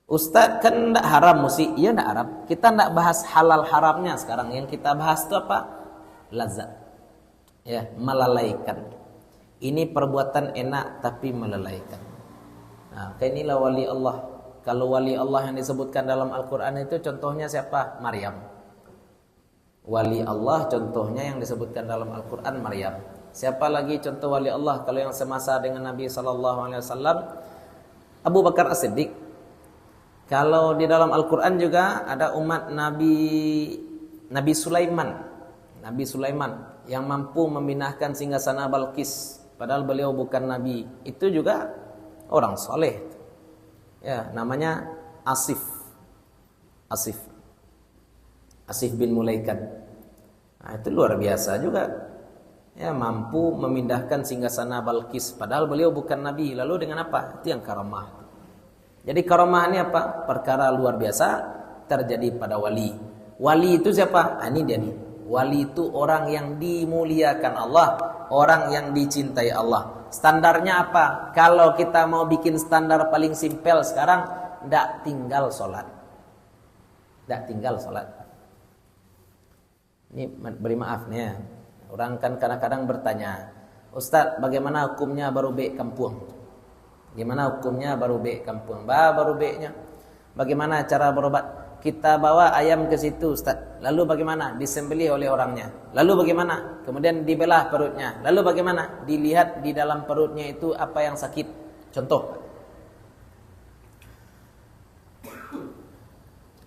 Ustaz kan enggak haram musik, iya enggak haram. Kita enggak bahas halal haramnya sekarang. Yang kita bahas itu apa? Lazat. Ya, melalaikan. Ini perbuatan enak tapi melalaikan. Nah, kayak inilah wali Allah. Kalau wali Allah yang disebutkan dalam Al-Quran itu contohnya siapa? Maryam. Wali Allah contohnya yang disebutkan dalam Al-Quran Maryam. Siapa lagi contoh wali Allah kalau yang semasa dengan Nabi SAW? Abu Bakar As-Siddiq. Kalau di dalam Al-Quran juga ada umat Nabi Sulaiman. Nabi Sulaiman yang mampu meminahkan singgasana Balqis. Padahal beliau bukan Nabi. Itu juga orang soleh. Ya, namanya Asif. Asif bin Mulaikan. Nah, itu luar biasa juga. Ya, mampu memindahkan singgasana Balqis. Padahal beliau bukan Nabi. Lalu dengan apa? Itu yang karamah. Jadi karamah ini apa? Perkara luar biasa terjadi pada wali. Wali itu siapa? Ini dia nih. Wali itu orang yang dimuliakan Allah, orang yang dicintai Allah. Standarnya apa? Kalau kita mau bikin standar paling simpel sekarang, tidak tinggal sholat. Tidak tinggal sholat. Ini beri maaf nih ya. Orang kan kadang-kadang bertanya, Ustaz, bagaimana hukumnya baru bek kampung? Gimana hukumnya baru bek kampung? Baru beknya. Bagaimana cara berobat? Kita bawa ayam ke situ, Ustaz. Lalu bagaimana? Disembelih oleh orangnya. Lalu bagaimana? Kemudian dibelah perutnya. Lalu bagaimana? Dilihat di dalam perutnya itu apa yang sakit. Contoh.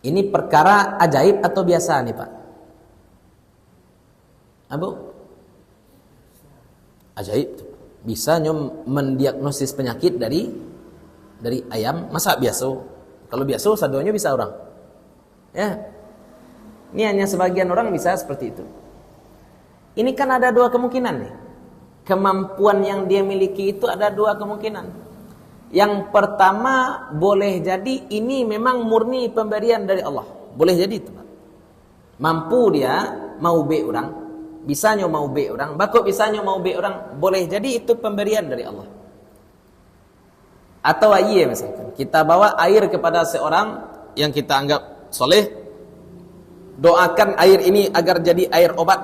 Ini perkara ajaib atau biasa nih, Pak? Abu? Ajaib. Bisa mendiagnosis penyakit dari ayam. Masa biasa? Kalau biasa sadonya bisa orang. Ya, ini hanya sebagian orang bisa seperti itu. Ini kan ada dua kemungkinan nih. Kemampuan yang dia miliki itu ada dua kemungkinan. Yang pertama, boleh jadi ini memang murni pemberian dari Allah. Boleh jadi itu, Pak. Mampu dia mau be orang, bisanya mau be orang, bakok bisanya mau be orang, boleh jadi itu pemberian dari Allah. Atau iya misalkan, kita bawa air kepada seorang yang kita anggap soleh, doakan air ini agar jadi air obat.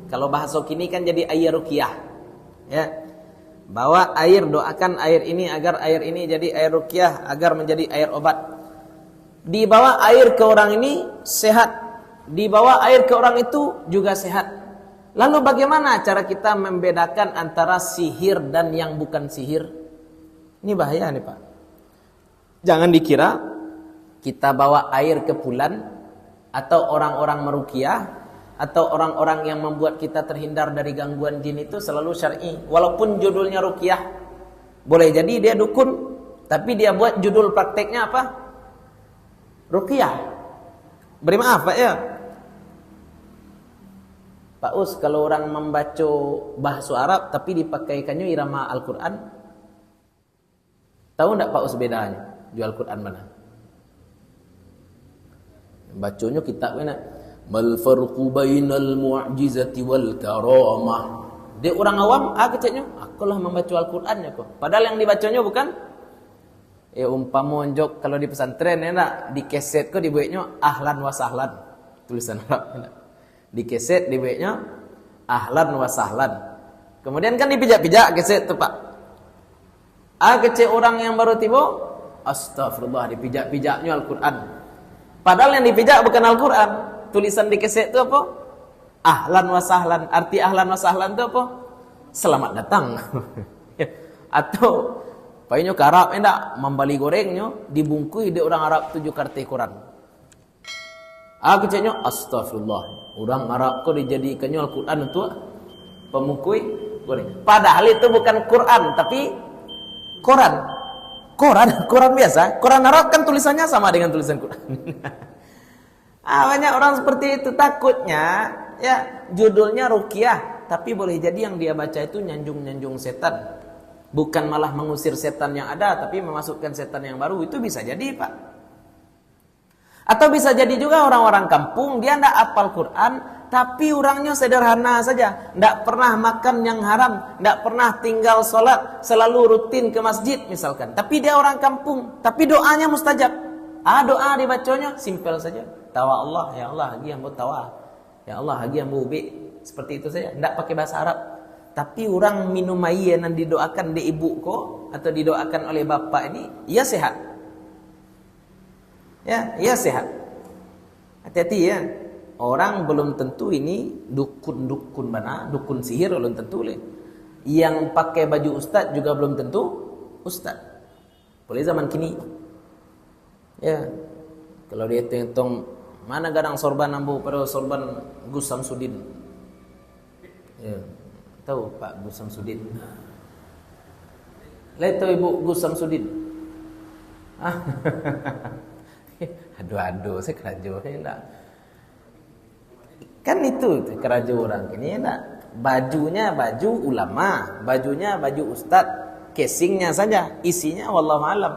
Kalau bahasa kini kan jadi air ruqyah. Ya. Bawa air, doakan air ini agar air ini jadi air ruqyah, agar menjadi air obat. Dibawa air ke orang ini sehat. Dibawa air ke orang itu juga sehat. Lalu bagaimana cara kita membedakan antara sihir dan yang bukan sihir? Ini bahaya nih, Pak. Jangan dikira kita bawa air ke bulan atau orang-orang meruqyah atau orang-orang yang membuat kita terhindar dari gangguan jin itu selalu syar'i. Walaupun judulnya ruqyah, boleh jadi dia dukun, tapi dia buat judul prakteknya apa? Ruqyah. Beri maaf, Pak ya. Pak Us, kalau orang membaca bahasa Arab tapi dipakaikannya irama Al-Quran, tahu enggak Pak Us bedanya? Jual Quran mana? Bacanya kitab mana? Mal farqu bainal mu'jizati wal karamah. Dia orang awam, keceknya, akulah membaca Al-Qur'an ya kok. Padahal yang dibacanya bukan umpama onjok kalau di pesantren enak, di keset kok dibuatnya ahlan wa sahlan. Tulisan Arab enak. Di keset dibuatnya ahlan wa sahlan. Kemudian kan dipijak-pijak keset tuh, Pak. Kecek orang yang baru tiba, astagfirullah, dipijak-pijaknya Al-Qur'an. Padahal yang dipijak bukan Al-Quran. Tulisan di keset itu apa? Ahlan wa sahlan. Arti ahlan wa sahlan itu apa? Selamat datang. Atau payunyo ke Arab enggak membali gorengnya dibungkui di orang Arab 7 kartu Quran. Keceknya astagfirullah. Orang Arab kok dijadikannya Al-Quran untuk pemungkui goreng. Padahal itu bukan Quran tapi Quran. Quran biasa. Quran Arab kan tulisannya sama dengan tulisan Quran. Banyak orang seperti itu, takutnya ya judulnya ruqyah, tapi boleh jadi yang dia baca itu nyanjung-nyanjung setan. Bukan malah mengusir setan yang ada, tapi memasukkan setan yang baru. Itu bisa jadi, Pak. Atau bisa jadi juga orang-orang kampung, dia tidak hafal Quran, tapi orangnya sederhana saja. Tidak pernah makan yang haram, tidak pernah tinggal sholat, selalu rutin ke masjid misalkan. Tapi dia orang kampung, tapi doanya mustajab. Doa dibacanya simpel saja. Tawa Allah, ya Allah, hagi yang tawa. Ya Allah, hagi yang ube. Seperti itu saja, tidak pakai bahasa Arab. Tapi orang minum air yang didoakan di ibu ko atau didoakan oleh bapak ini, ia sehat. Ya, ia sehat. Hati-hati ya. Orang belum tentu ini dukun-dukun mana, dukun sihir belum tentu le. Yang pakai baju ustaz juga belum tentu ustaz. Boleh zaman kini. Ya. Kalau dia hitung mana gadang sorban ambu pada sorban Gus Samsudin. Ya. Tahu Pak Gus Samsudin? Lihat tahu Ibu Gus Samsudin? Aduh, saya kerajo enggak. Kan itu kerajo orang ini enggak. Bajunya baju ulama, bajunya baju ustaz, casingnya saja, isinya wallahu alam.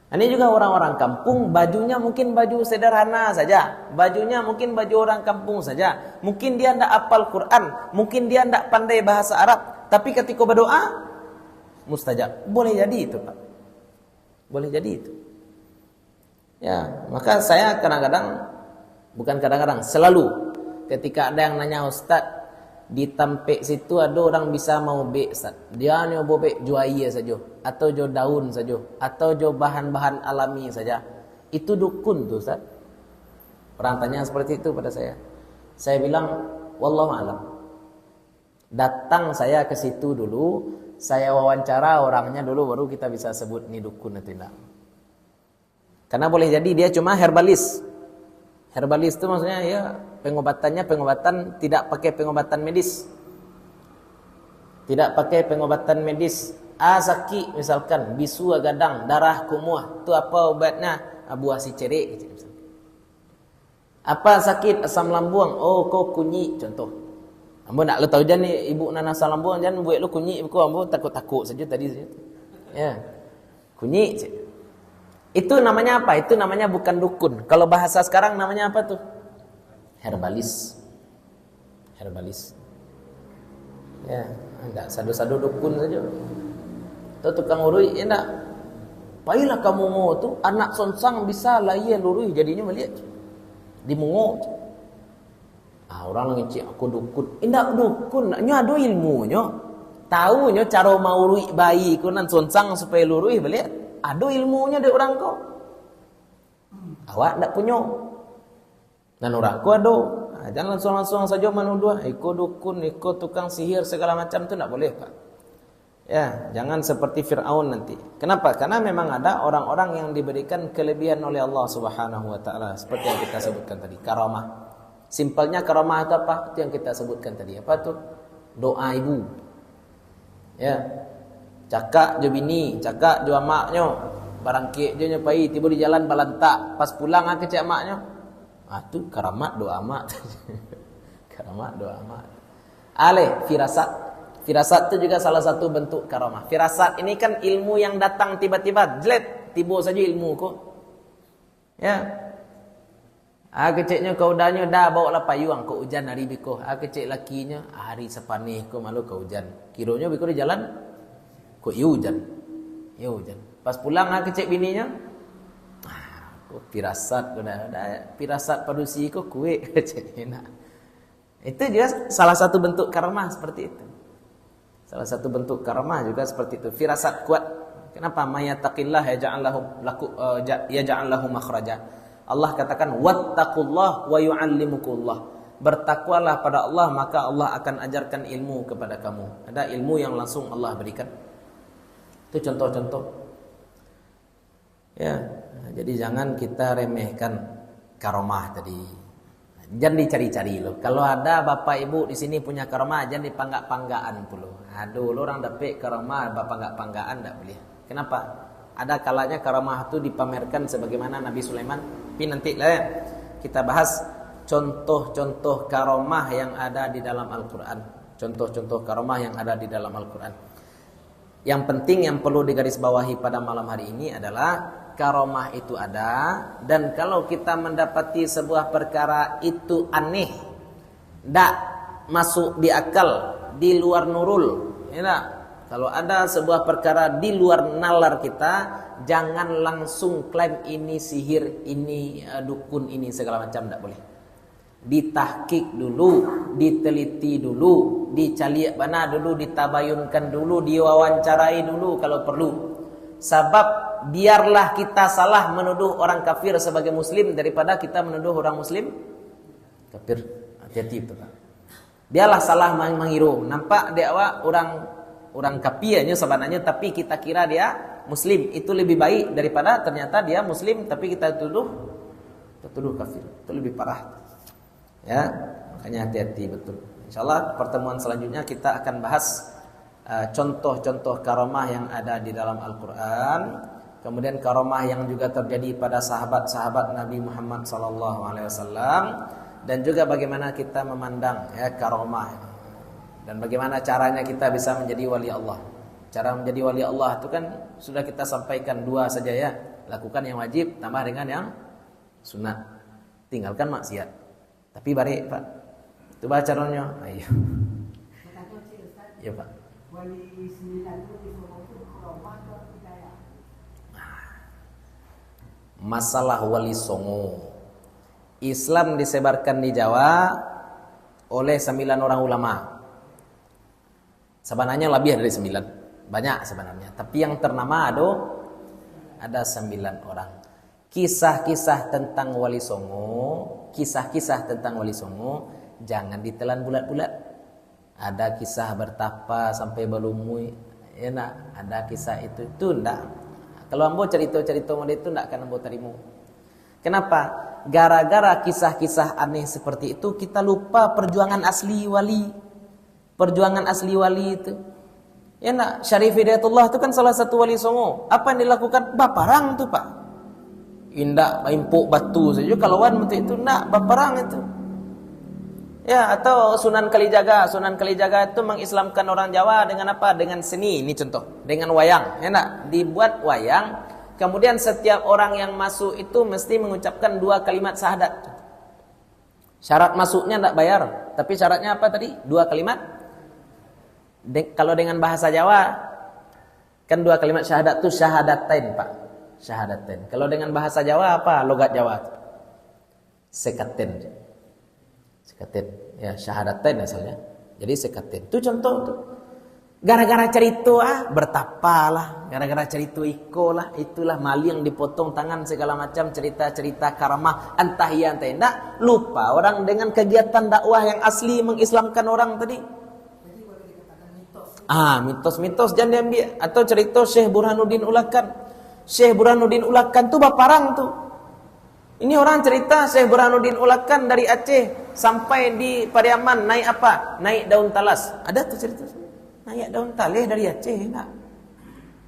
Ini juga orang-orang kampung, bajunya mungkin baju sederhana saja. Bajunya mungkin baju orang kampung saja. Mungkin dia tidak hafal Quran. Mungkin dia tidak pandai bahasa Arab. Tapi ketika berdoa, mustajab. Boleh jadi itu, Pak. Boleh jadi itu. Ya, maka saya kadang-kadang, bukan kadang-kadang, selalu. Ketika ada yang nanya Ustaz, di tampek situ ada orang bisa mau bek Ustaz. Dia hanya mau bek jo air saja, atau jo daun saja, atau jo bahan-bahan alami saja. Itu dukun tuh Ustaz. Orang tanya seperti itu pada saya. Saya bilang, wallahu alam. Datang saya ke situ dulu, saya wawancara orangnya dulu, baru kita bisa sebut ini dukun atau tidak. Karena boleh jadi dia cuma herbalis. Herbalis itu maksudnya ya pengobatannya pengobatan tidak pakai pengobatan medis. Tidak pakai pengobatan medis. Sakit misalkan, bisu gadang, darah kumuh. Itu apa obatnya? Buah si cerik. Apa sakit? Asam lambung. Oh, kau kunyi contoh. Ambo nak lu tahu jan ni ibu nana asam lambung jan buat lu kunyi kau ambo takut-takut saja tadi. Ya. Kunyi. Itu namanya apa? Itu namanya bukan dukun. Kalau bahasa sekarang namanya apa tuh? Herbalis. Herbalis. Ya, enggak sadu-sadu dukun saja. Itu tukang urui, ya enggak. Pailah kamu mau tuh anak sonsang bisa layan urui jadinya melihat. Di mungo. Orang ngecek aku dukun. Enggak dukun, nya ada ilmunya. Tahu nya cara mau urui bayi ku nan sonsang supaya lurui melihat. Ada ilmunya dari orang kau. Awak tak punya. Dan orang kau ada. Jangan langsung-langsung saja menuduh. Ikut dukun, ikut tukang sihir segala macam tu tak boleh Pak. Ya, jangan seperti Fir'aun nanti. Kenapa? Karena memang ada orang-orang yang diberikan kelebihan oleh Allah Subhanahu Wa Taala. Seperti yang kita sebutkan tadi, karamah. Simpelnya karamah itu apa? Itu yang kita sebutkan tadi. Apa tu? Doa ibu. Ya. Cakak je bini, cakak je amaknya. Barang kek je nyapai, tiba di jalan balantak. Pas pulang ke cik amaknya. Tu karamat doa amak. Karamat doa amak. Firasat. Firasat itu juga salah satu bentuk karamah. Firasat ini kan ilmu yang datang tiba-tiba. Jelet, tiba saja ilmu kok. Ya. Keciknya kau udahnya dah bawa lah payung kau hujan hari biko. Kecik lakinya hari sepanih kau malu kau hujan. Kironya biko di jalan. Kok iya hujan. Ya hujan. Pas pulang kecek bininya. Kok pirasat pirasat padusi kok kue kecek enak. Itu juga salah satu bentuk karamah seperti itu. Salah satu bentuk karamah juga seperti itu. Firasat kuat. Kenapa? Mayattaqillah yaj'al lahu makhraja. Allah katakan wattaqullah wa yu'allimukullah. Bertakwalah pada Allah maka Allah akan ajarkan ilmu kepada kamu. Ada ilmu yang langsung Allah berikan. Itu contoh-contoh. Ya, jadi jangan kita remehkan karamah tadi. Jangan dicari-cari loh. Kalau ada bapak ibu di sini punya karamah, jangan dipanggak-panggaan puluh. Aduh, orang dapat karamah, bapak-panggaan enggak boleh. Kenapa? Ada kalanya karamah itu dipamerkan sebagaimana Nabi Sulaiman. Tapi nanti lah ya, kita bahas contoh-contoh karamah yang ada di dalam Al-Qur'an. Contoh-contoh karamah yang ada di dalam Al-Qur'an. Yang penting yang perlu digarisbawahi pada malam hari ini adalah karomah itu ada, dan kalau kita mendapati sebuah perkara itu aneh, tidak masuk di akal, di luar nurul, ya. Kalau ada sebuah perkara di luar nalar kita, jangan langsung klaim ini sihir, ini dukun, ini segala macam, tidak boleh. Ditahkik dulu, diteliti dulu, dicaliak bana dulu, ditabayunkan dulu, diwawancarai dulu kalau perlu. Sebab biarlah kita salah menuduh orang kafir sebagai muslim daripada kita menuduh orang muslim kafir. Hati-hati itu, Pak. Biarlah salah mengiru. Nampak dia orang kafirnya sebenarnya, tapi kita kira dia muslim. Itu lebih baik daripada ternyata dia muslim tapi kita tuduh kafir. Itu lebih parah. Ya, makanya hati-hati betul. Insyaallah pertemuan selanjutnya kita akan bahas contoh-contoh karamah yang ada di dalam Al-Qur'an, kemudian karamah yang juga terjadi pada sahabat-sahabat Nabi Muhammad SAW, dan juga bagaimana kita memandang karamah, dan bagaimana caranya kita bisa menjadi wali Allah. Cara menjadi wali Allah itu kan sudah kita sampaikan 2 saja ya. Lakukan yang wajib tambah dengan yang sunat. Tinggalkan maksiat. Tapi baik, Pak. Itu baca caranya. Ayo. Iya, Pak. Masalah wali songo. Islam disebarkan di Jawa oleh 9 orang ulama. Sebenarnya lebih dari 9. Banyak sebenarnya. Tapi yang ternama ada 9 orang. Kisah-kisah tentang wali songo, jangan ditelan bulat-bulat. Ada kisah bertapa sampai berlumui, ya nak? Ada kisah itu ndak. Kalau ambo cerita-cerita model itu ndak akan ambo terima. Kenapa? Gara-gara kisah-kisah aneh seperti itu kita lupa perjuangan asli wali. Perjuangan asli wali itu. Ya nak, Syarif Hidayatullah itu kan salah satu wali songo. Apa yang dilakukan? Baparang tuh, Pak. Indak impuk batu saja kalau wan betul itu nak baperang itu. Ya, atau Sunan Kalijaga itu mengislamkan orang Jawa dengan apa? Dengan seni, ini contoh. Dengan wayang, ya nak? Dibuat wayang, kemudian setiap orang yang masuk itu mesti mengucapkan 2 kalimat syahadat. Syarat masuknya enggak bayar, tapi syaratnya apa tadi? 2 kalimat. Kalau dengan bahasa Jawa kan 2 kalimat syahadat itu syahadatain, Pak. Syahadatain. Kalau dengan bahasa Jawa apa? Logat Jawa. Sekaten. Ya, syahadatain asalnya. Jadi sekaten. Itu contoh tuh. Gara-gara cerita bertapalah, gara-gara cerita itulah maling dipotong tangan segala macam, cerita-cerita karamah entah iya entah tidak. Lupa orang dengan kegiatan dakwah yang asli mengislamkan orang tadi. Mitos-mitos jangan diambil. Atau cerita Syekh Burhanuddin Ulakan. Syekh Burhanuddin Ulakan tuh baparang tuh. Ini orang cerita Syekh Burhanuddin Ulakan dari Aceh sampai di Pariaman naik apa? Naik daun talas. Ada tuh cerita. Naik daun talas dari Aceh enggak?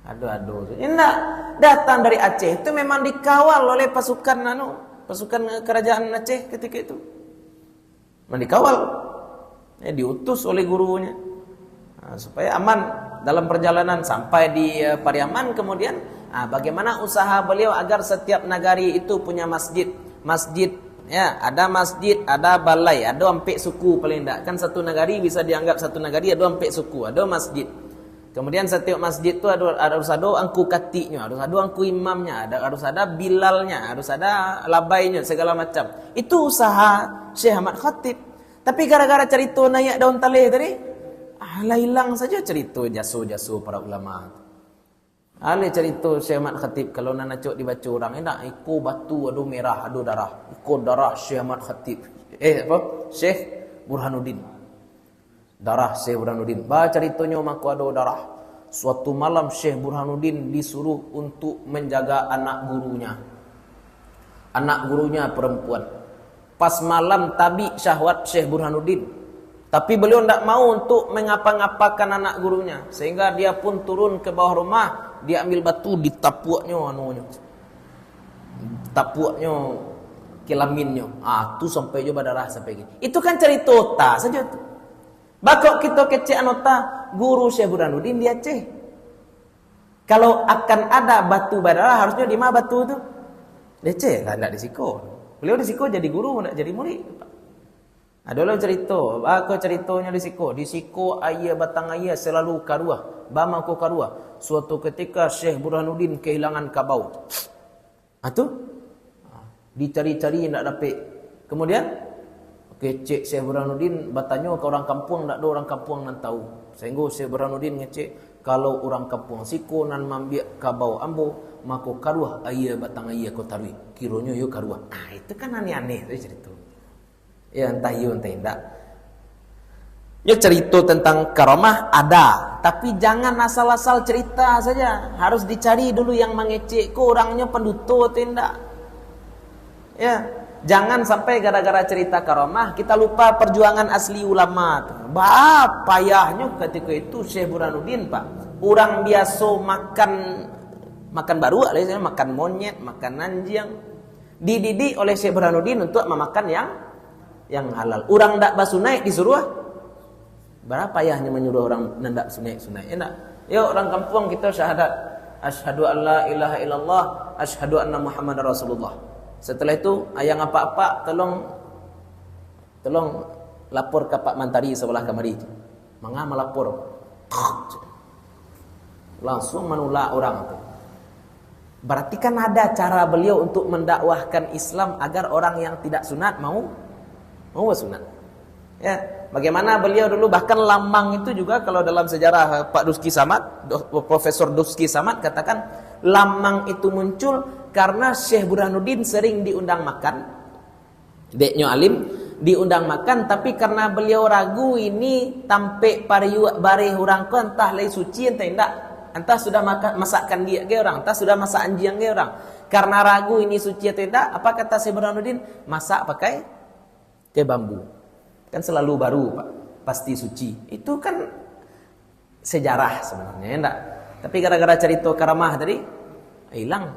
Aduh. Enggak. Datang dari Aceh itu memang dikawal oleh pasukan kerajaan Aceh ketika itu. Memang dikawal. Diutus oleh gurunya. Supaya aman dalam perjalanan sampai di Pariaman. Kemudian bagaimana usaha beliau agar setiap nagari itu punya masjid, ya, ada masjid, ada balai, ada ampek suku paling tidak. Kan satu nagari bisa dianggap satu nagari ada ampek suku, ada masjid. Kemudian setiap masjid itu harus ada angku katiknya, harus ada angku imamnya, harus ada bilalnya, harus ada labainya, segala macam. Itu usaha Syekh Ahmad Khatib. Tapi gara-gara cerita naik daun taleh tadi, hilang saja cerita jasu-jasu para ulama. Ale cerita Syekh Ahmad Khatib kalau nak cok dibaca orang enak iko batu adu merah adu darah. Iko darah Syekh Ahmad Khatib. Syekh Burhanuddin. Darah Syekh Burhanuddin. Baca ceritanya maka ada darah. Suatu malam Syekh Burhanuddin disuruh untuk menjaga anak gurunya. Anak gurunya perempuan. Pas malam tabi syahwat Syekh Burhanuddin. Tapi beliau tidak mau untuk mengapa-ngapakan anak gurunya. Sehingga dia pun turun ke bawah rumah. Dia ambil batu ditapuaknya tapuaknya kelaminnya. Tu sampai juga darah sampai gitu. Itu kan cerita saja tu. Bakok kita kecek anota guru Syekh Burhanuddin di Aceh. Kalau akan ada batu badara, harusnya di mana batu itu? Leceh lah, tidak di Siko. Beliau di Siko jadi guru, tidak jadi murid. Ada orang cerita, aku ceritanya di Siko ayah batang ayah selalu karuah, bama ko karuah. Suatu ketika Syekh Burhanuddin kehilangan kabau. Itu dicari-cari tidak dapat. Kemudian kecek Syekh Burhanuddin bertanya ke orang kampung, tidak ada orang kampung yang tahu. Sehingga Syekh Burhanuddin ngecek, kalau orang kampung Siko nan mambiak kabau ambo, maka karuah ayah batang ayah ko tarui. Kiranya yo karuah. Itu kan aneh-aneh itu cerita. Ya entah iya entah tidak. Ya cerita tentang karamah ada, tapi jangan asal-asal cerita saja. Harus dicari dulu yang mengecek ko orangnya penduto atau tidak. Ya, jangan sampai gara-gara cerita karamah kita lupa perjuangan asli ulama. Bah payahnya ketika itu Syekh Burhanuddin, Pak. Orang biasa makan baru, alias makan monyet, makan anjing. Dididik oleh Syekh Burhanuddin untuk memakan yang halal. Orang ndak basunai disuruh berapa payahnya menyuruh orang ndak sunai. Enak. Yuk orang kampung kita syahadat. Asyhadu an la ilaha illallah, asyhadu anna Muhammadar Rasulullah. Setelah itu ayang apa-apa tolong lapor ke Pak Mantari sebelah kamari. Mangga melapor. Langsung menolak orang itu. Berarti kan ada cara beliau untuk mendakwahkan Islam agar orang yang tidak sunat mau sunat. Ya, bagaimana beliau dulu bahkan lambang itu juga kalau dalam sejarah Pak Duski Samad, Profesor Duski Samad katakan lambang itu muncul karena Syekh Burhanuddin sering diundang makan. Deknya alim diundang makan, tapi karena beliau ragu ini tampe bare orang ko entah lai suci entah tidak, entah sudah masakan dia ke orang, entah sudah masak anjing ke orang. Karena ragu ini suci atau tidak, apa kata Syekh Burhanuddin? Masak pakai ke bambu. Kan selalu baru, Pak. Pasti suci. Itu kan sejarah sebenarnya, enggak? Tapi gara-gara cerita karamah tadi hilang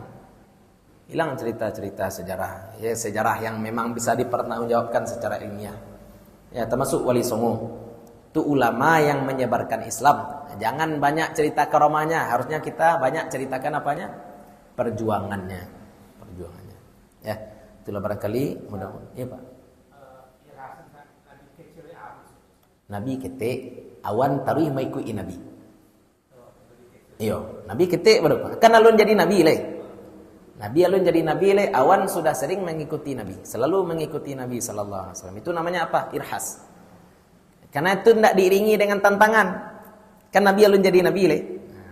cerita-cerita sejarah. Ya, sejarah yang memang bisa dipertanggungjawabkan secara ilmiah. Ya, termasuk Wali Songo. Itu ulama yang menyebarkan Islam. Jangan banyak cerita karamahnya, harusnya kita banyak ceritakan apanya? Perjuangannya. Ya, itulah barangkali mudah-mudahan. Ya, Pak. Nabi ketik awan taruh maikui Nabi. Iyo, Nabi ketik baru. Kan alun jadi Nabi le. Nabi alun jadi Nabi le. Awan sudah sering mengikuti Nabi, selalu mengikuti Nabi sallallahu alaihi wasallam. Itu namanya apa? Irhas. Karena itu tidak diiringi dengan tantangan. Kan Nabi alun jadi Nabi le.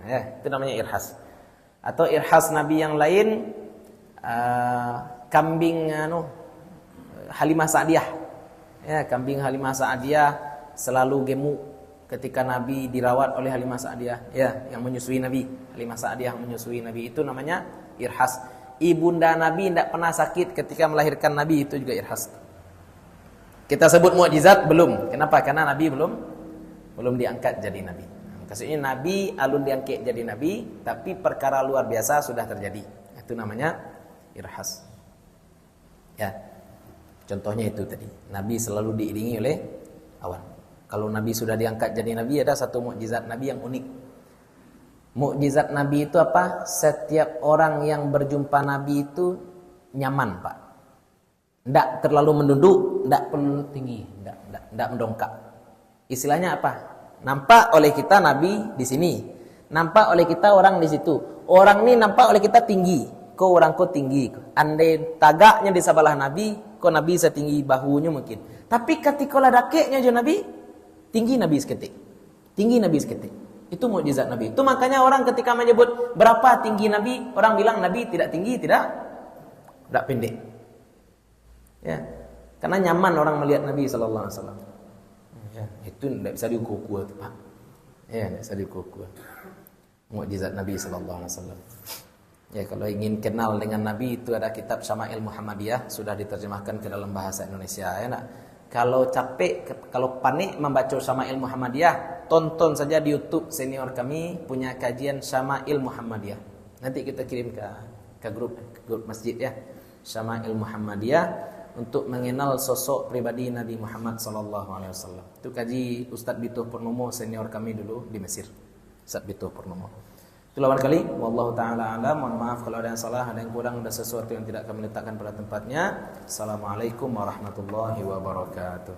Ya, itu namanya irhas. Atau irhas Nabi yang lain kambing Halimah Sa'diyah. Ya, kambing Halimah Sa'diyah selalu gemuk ketika Nabi dirawat oleh Halimah Sa'diyah, ya, yang menyusui Nabi. Halimah Sa'diyah menyusui Nabi, itu namanya irhas. Ibunda Nabi tidak pernah sakit ketika melahirkan Nabi, itu juga irhas. Kita sebut mukjizat belum. Kenapa? Karena Nabi belum diangkat jadi Nabi. Maksudnya Nabi alun diangkat jadi Nabi, tapi perkara luar biasa sudah terjadi. Itu namanya irhas. Ya. Contohnya itu tadi. Nabi selalu diiringi oleh awan. Kalau Nabi sudah diangkat jadi Nabi, ada satu mukjizat Nabi yang unik. Mukjizat Nabi itu apa? Setiap orang yang berjumpa Nabi itu nyaman, Pak. Tidak terlalu menduduk, tidak perlu tinggi, tidak mendongkak. Istilahnya apa? Nampak oleh kita Nabi di sini, nampak oleh kita orang di situ. Orang ini nampak oleh kita tinggi, kok orang kok tinggi. Andai tagaknya di sebelah Nabi, kok Nabi setinggi bahunya mungkin. Tapi ketika ladaknya je Nabi, tinggi Nabi seketik. Tinggi Nabi seketik. Itu mukjizat Nabi. Itu makanya orang ketika menyebut berapa tinggi Nabi, orang bilang Nabi tidak tinggi, tidak pendek. Ya. Karena nyaman orang melihat Nabi sallallahu alaihi wasallam. Ya, itu tidak bisa diukur-ukur, Pak. Ya, tidak bisa diukur-ukur. Mukjizat Nabi sallallahu alaihi wasallam. Ya, kalau ingin kenal dengan Nabi itu ada kitab Syama'il Muhammadiyah, sudah diterjemahkan ke dalam bahasa Indonesia, ya nak? Kalau capek, kalau panik membaca Syama'il Muhammadiyah, tonton saja di YouTube senior kami punya kajian Syama'il Muhammadiyah. Nanti kita kirim ke grup masjid ya. Syama'il Muhammadiyah untuk mengenal sosok pribadi Nabi Muhammad sallallahu alaihi wasallam. Itu kaji Ustaz Bituh Purnomo senior kami dulu di Mesir. Ustaz Bituh Purnomo. Itulah barangkali, wallahu taala alam. Mohon maaf kalau ada yang salah, ada yang kurang, ada sesuatu yang tidak kami letakkan pada tempatnya. Assalamualaikum warahmatullahi wabarakatuh.